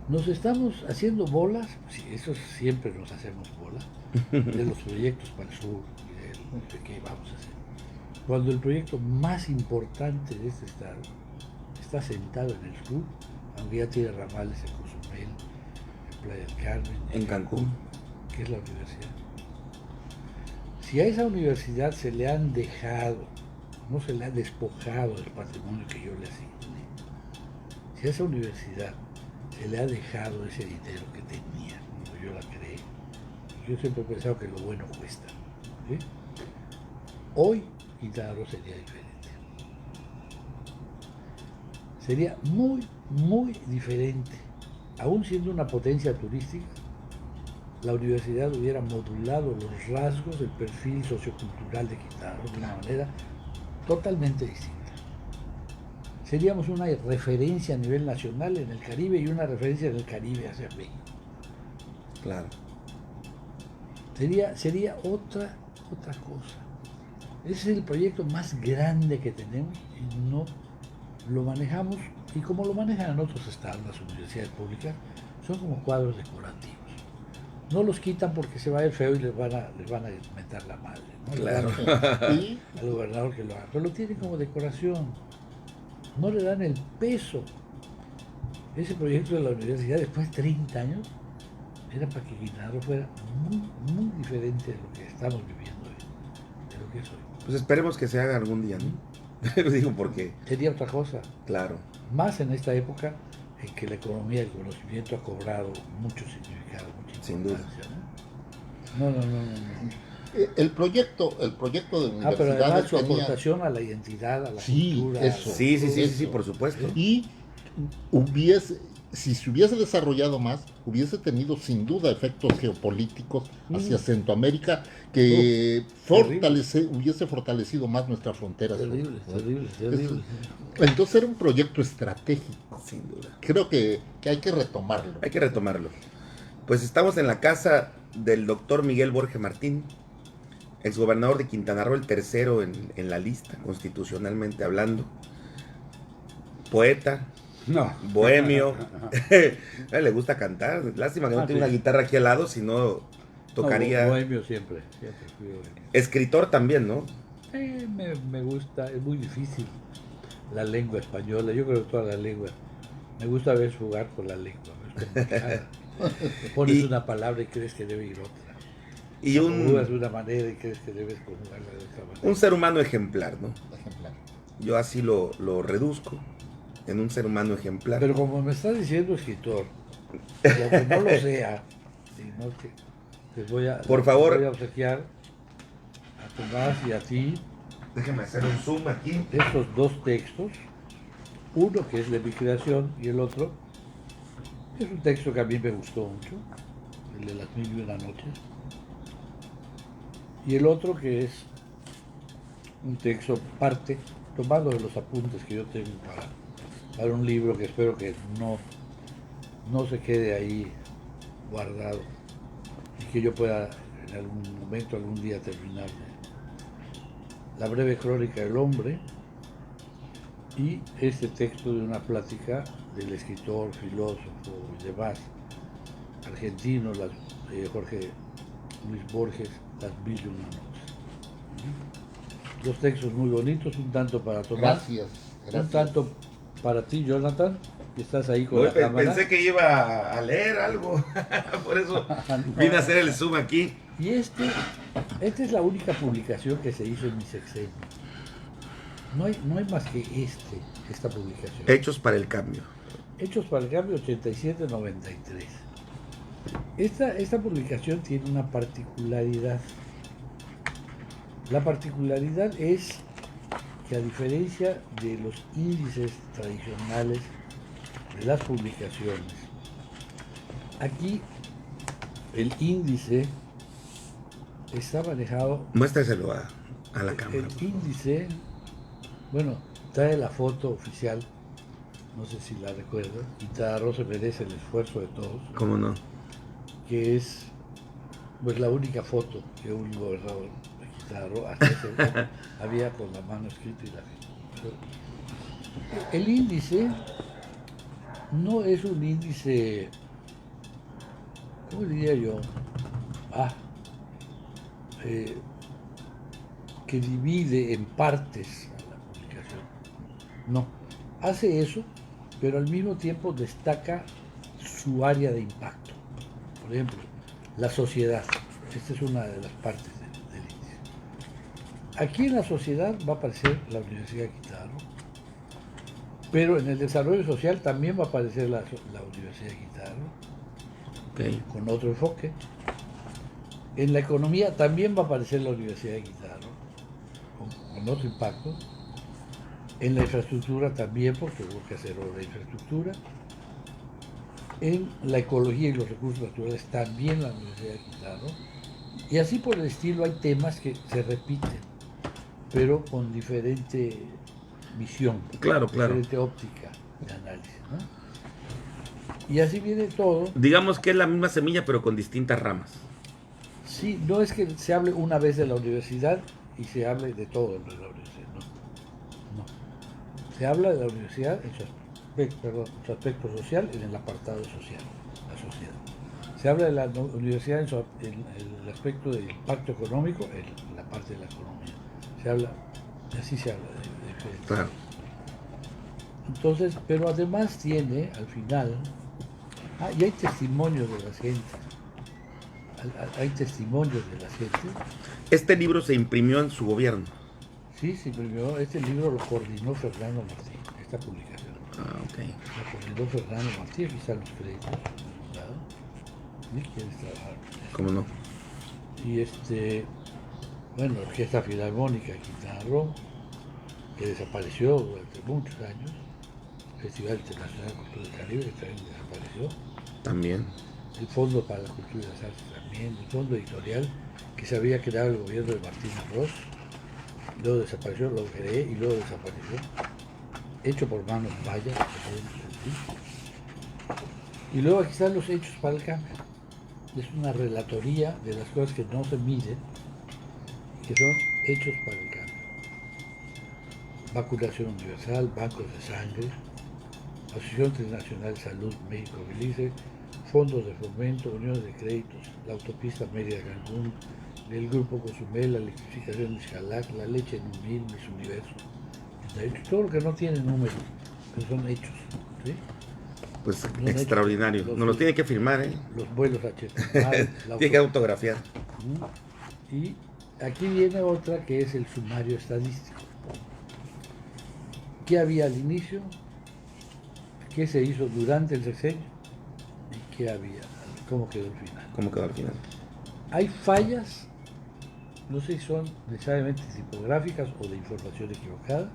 Nos estamos haciendo bolas, sí, eso siempre nos hacemos bolas, de los proyectos para el sur y de qué vamos a hacer. Cuando el proyecto más importante de este estado está sentado en el sur, aunque ya tiene ramales en Cozumel, en Playa del Carmen, En Cancún, que es la universidad. Si a esa universidad se le han dejado, no se le ha despojado del patrimonio que yo le asigné, si a esa universidad se le ha dejado ese dinero que tenía cuando yo la creé, yo siempre he pensado que lo bueno cuesta, ¿sí? Hoy Quintana Roo sería diferente. Sería muy, muy diferente. Aún siendo una potencia turística, la universidad hubiera modulado los rasgos del perfil sociocultural de Quintana Roo de una manera totalmente distinta. Seríamos una referencia a nivel nacional en el Caribe y una referencia en el Caribe hacia México. claro. Sería otra cosa. Ese es el proyecto más grande que tenemos y no lo manejamos, y como lo manejan en otros estados, las universidades públicas, son como cuadros decorativos. No los quitan porque se va a ver feo y les van a mentar la madre, ¿no? Claro. Y Al gobernador que lo haga, pero lo tienen como decoración. No le dan el peso. Ese proyecto de la universidad, después de 30 años, era para que Quintana Roo fuera muy, muy diferente de lo que estamos viviendo hoy, de lo que es hoy. Pues esperemos que se haga algún día, ¿no? Digo porque, Sería otra cosa, claro. más en esta época en que la economía del conocimiento ha cobrado mucho significado, mucha Sin duda. importancia, ¿no? No. el proyecto de Pero universidades además su tenía... aportación a la identidad, a la Sí, cultura. eso. Sí, por supuesto. Y si se hubiese desarrollado más, hubiese tenido sin duda efectos geopolíticos hacia Centroamérica que hubiese fortalecido más nuestras fronteras. Terrible. Entonces era un proyecto estratégico. Sin duda. Creo que hay que retomarlo. Hay que retomarlo. Pues estamos en la casa del doctor Miguel Borge Martín, exgobernador de Quintana Roo, el tercero en la lista, constitucionalmente hablando. Poeta, No. bohemio. A él le gusta cantar. Lástima que no tiene sí. una guitarra aquí al lado, si no tocaría. No, bohemio siempre fui bohemio. Escritor también, ¿no? Me gusta, es muy difícil la lengua española, yo creo que toda la lengua. Me gusta a veces jugar con la lengua, es complicada. Pones una palabra y crees que debe ir otra. Y Conjugas de una manera y crees que debes conjugarla de otra manera. un ser humano ejemplar, ¿no? Ejemplar. Yo así lo reduzco en un ser humano ejemplar. Pero como me estás diciendo escritor, aunque no lo sea, sino que les voy a, Por favor. voy a obsequiar a Tomás y a ti Déjeme hacer un zoom aquí. estos dos textos, uno que es de mi creación y el otro es un texto que a mí me gustó mucho, el de las 1001 noches, y el otro que es un texto parte tomado de los apuntes que yo tengo para un libro que espero que no se quede ahí guardado y que yo pueda en algún momento, algún día terminar la breve crónica del hombre, y este texto de una plática del escritor, filósofo y demás argentino, Jorge Luis Borges, Las 1001 noches. Dos textos muy bonitos, un tanto para Tomás, Gracias. un tanto para ti, Jonathan, que estás ahí con la cámara. Pensé que iba a leer algo, por eso vine a hacer el zoom aquí. Y esta es la única publicación que se hizo en mi sexenio. No hay más que esta publicación. Hechos para el cambio. Hechos para el cambio 87-93. Esta publicación tiene una particularidad. La particularidad es que, a diferencia de los índices tradicionales de las publicaciones, aquí el índice está manejado. Muéstreselo a la cámara. El índice, bueno, trae la foto oficial, no sé si la recuerdan, Quintana Roo se merece el esfuerzo de todos, ¿Cómo no? que es pues la única foto que un gobernador de Quintana Roo hasta ese momento había con la mano escrita y la firma. El índice no es un índice, ¿cómo diría yo? Que divide en partes a la publicación. No, hace eso, pero al mismo tiempo destaca su área de impacto. Por ejemplo, la sociedad. Esta es una de las partes del índice. Aquí en la sociedad va a aparecer la Universidad de Quintana Roo, pero en el desarrollo social también va a aparecer la Universidad de Quintana Roo, Okay. con otro enfoque. En la economía también va a aparecer la Universidad de Quintana Roo, con otro impacto. En la infraestructura también, porque hubo que hacer obra de infraestructura. En la ecología y los recursos naturales también la Universidad de Quintana Roo. Y así por el estilo, hay temas que se repiten, pero con diferente visión, Claro. diferente óptica de análisis, ¿no? Y así viene todo. Digamos que es la misma semilla, pero con distintas ramas. Sí, no es que se hable una vez de la universidad y se hable de todo de la universidad, no. Se habla de la universidad en su aspecto social, en el apartado social, la sociedad. Se habla de la universidad en el aspecto del impacto económico, en la parte de la economía. Así se habla de diferentes. Claro. Entonces, pero además tiene, al final, y hay testimonios de la gente. Hay testimonios de la gente. Este libro se imprimió en su gobierno. Sí, se imprimió. Este libro lo coordinó Fernando Martín, esta publicación. Ok. Lo coordinó Fernando Martín, aquí están los créditos. ¿Claro? ¿Sí? ¿Quieres trabajar? ¿Cómo no? Y bueno, la Orquesta Filarmónica de Quintana Roo, que desapareció durante muchos años. Festival Internacional de Cultura del Caribe, que también desapareció. También. El Fondo para la Cultura y las Artes también, el Fondo Editorial que se había creado el gobierno de Martín Arroz, luego desapareció, lo creé y luego desapareció, hecho por manos mayas. Y luego aquí están los hechos para el cambio. Es una relatoría de las cosas que no se miden y que son hechos para el cambio. Vacunación universal, bancos de sangre, Asociación Internacional de Salud México Belice, fondos de fomento, uniones de créditos, la autopista Mérida-Cancún, el grupo Cozumel, la electrificación de Xcalac, la leche en un Miss Universo. Todo lo que no tiene números, pero son hechos. ¿Sí? Pues Son extraordinario. hechos. Nos lo tiene que firmar, ¿eh? Los vuelos a Chetumal, Tiene que autografiar. Y aquí viene otra que es el sumario estadístico. ¿Qué había al inicio? ¿Qué se hizo durante el sexenio? ¿Y qué había? ¿Cómo quedó el final? ¿Cómo quedó al final? Hay fallas, no sé si son necesariamente tipográficas o de información equivocada,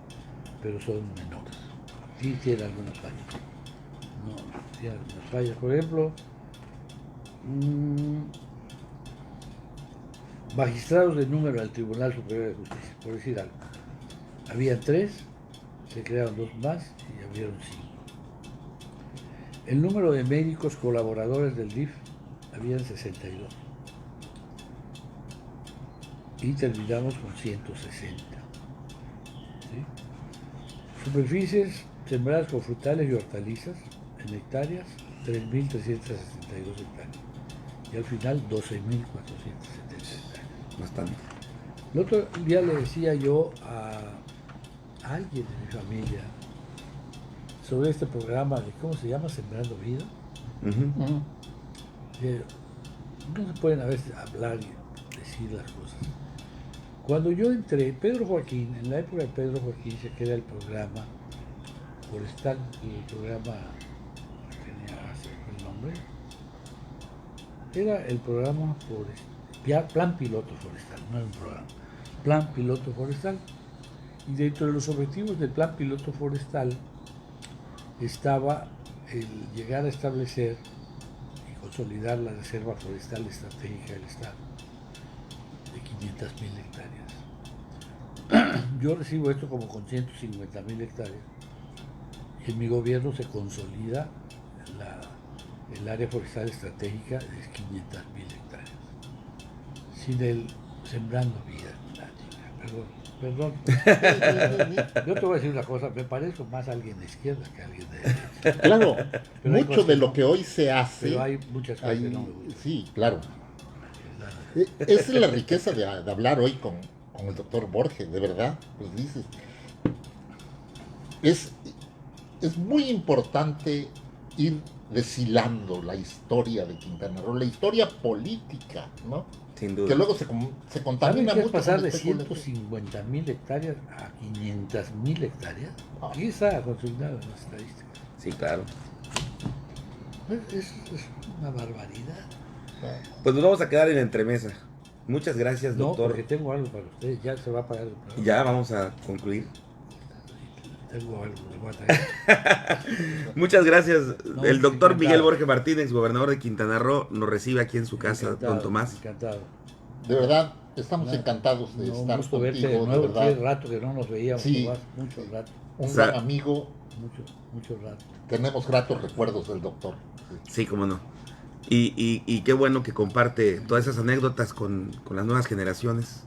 pero son menores. Sí tiene algunas fallas. No, tiene algunas fallas. Por ejemplo, magistrados de número al Tribunal Superior de Justicia, por decir algo. Había 3, se crearon 2 más y abrieron 5. El número de médicos colaboradores del DIF habían 62. Y terminamos con 160. ¿Sí? Superficies sembradas con frutales y hortalizas en hectáreas, 3.362 hectáreas. Y al final, 12.470 hectáreas. Bastante. El otro día le decía yo a alguien de mi familia sobre este programa de, ¿cómo se llama? Sembrando Vida. Uh-huh. No se pueden a veces hablar decir las cosas. Cuando yo entré, Pedro Joaquín, en la época de Pedro Joaquín se queda el programa forestal, el programa tenía el nombre, era el programa Plan Piloto Forestal, no era un programa, Plan Piloto Forestal. Y dentro de los objetivos del Plan Piloto Forestal estaba el llegar a establecer y consolidar la Reserva Forestal Estratégica del Estado de 500,000 hectáreas. Yo recibo esto como con 150,000 hectáreas y en mi gobierno se consolida el área forestal estratégica de 500,000 hectáreas. Sin el Sembrando Vida, perdón. Yo te voy a decir una cosa, me parezco más a alguien de izquierda que a alguien de derecha. Claro, Pero hay mucho cosas de que lo no, que hoy se hace. pero hay muchas cosas que no me gustan. Sí, claro. Esa es la riqueza de hablar hoy con el doctor Borges, de verdad. Pues dices, es muy importante ir deshilando la historia de Quintana Roo, la historia política, ¿no? Sin duda. Que luego se ¿Saben contamina qué es mucho pasar con de especulación. 150,000 hectáreas a 500,000 hectáreas? Ah. Aquí está consignado en las estadísticas. Sí, claro. Es una barbaridad. Pues nos vamos a quedar en la entremesa. Muchas gracias, No, doctor. porque tengo algo para ustedes, ya se va a pagar el programa. Ya vamos a concluir. Tengo algo, les voy a traer. Muchas gracias. No, El doctor encantado. Miguel Borges Martínez, gobernador de Quintana Roo, nos recibe aquí en su casa, Encantado, don Tomás. Encantado. De verdad, estamos No, encantados de No, un estar gusto verte de contigo, de nuevo, verdad. qué rato que no nos veíamos, Sí. Tomás, mucho rato, Un Sa- gran amigo, mucho rato. tenemos gratos recuerdos del doctor. Sí, cómo no. Y qué bueno que comparte todas esas anécdotas con las nuevas generaciones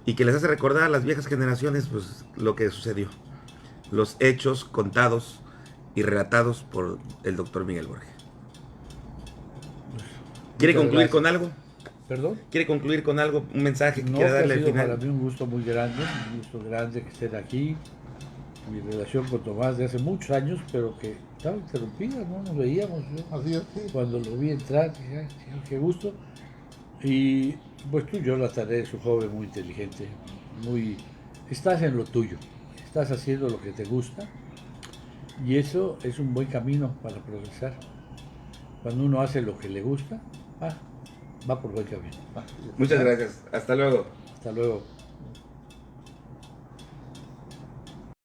y que les hace recordar a las viejas generaciones pues lo que sucedió. Los hechos contados y relatados por el doctor Miguel Borges. ¿Quiere Muchas concluir gracias. con algo? ¿Perdón? ¿Quiere concluir con algo? ¿Un mensaje que No, quiera que ha darle al sido para final? mí un gusto muy grande, que estén aquí. Mi relación con Tomás de hace muchos años, pero que estaba interrumpida, no nos veíamos. Yo, Así es, sí. cuando lo vi entrar, dije, "Ay, señor, qué gusto". Y pues tú, Jonathan, eres un joven muy inteligente, estás en lo tuyo, estás haciendo lo que te gusta y eso es un buen camino para progresar. Cuando uno hace lo que le gusta, va por buen camino. Muchas gracias. Hasta luego. Hasta luego.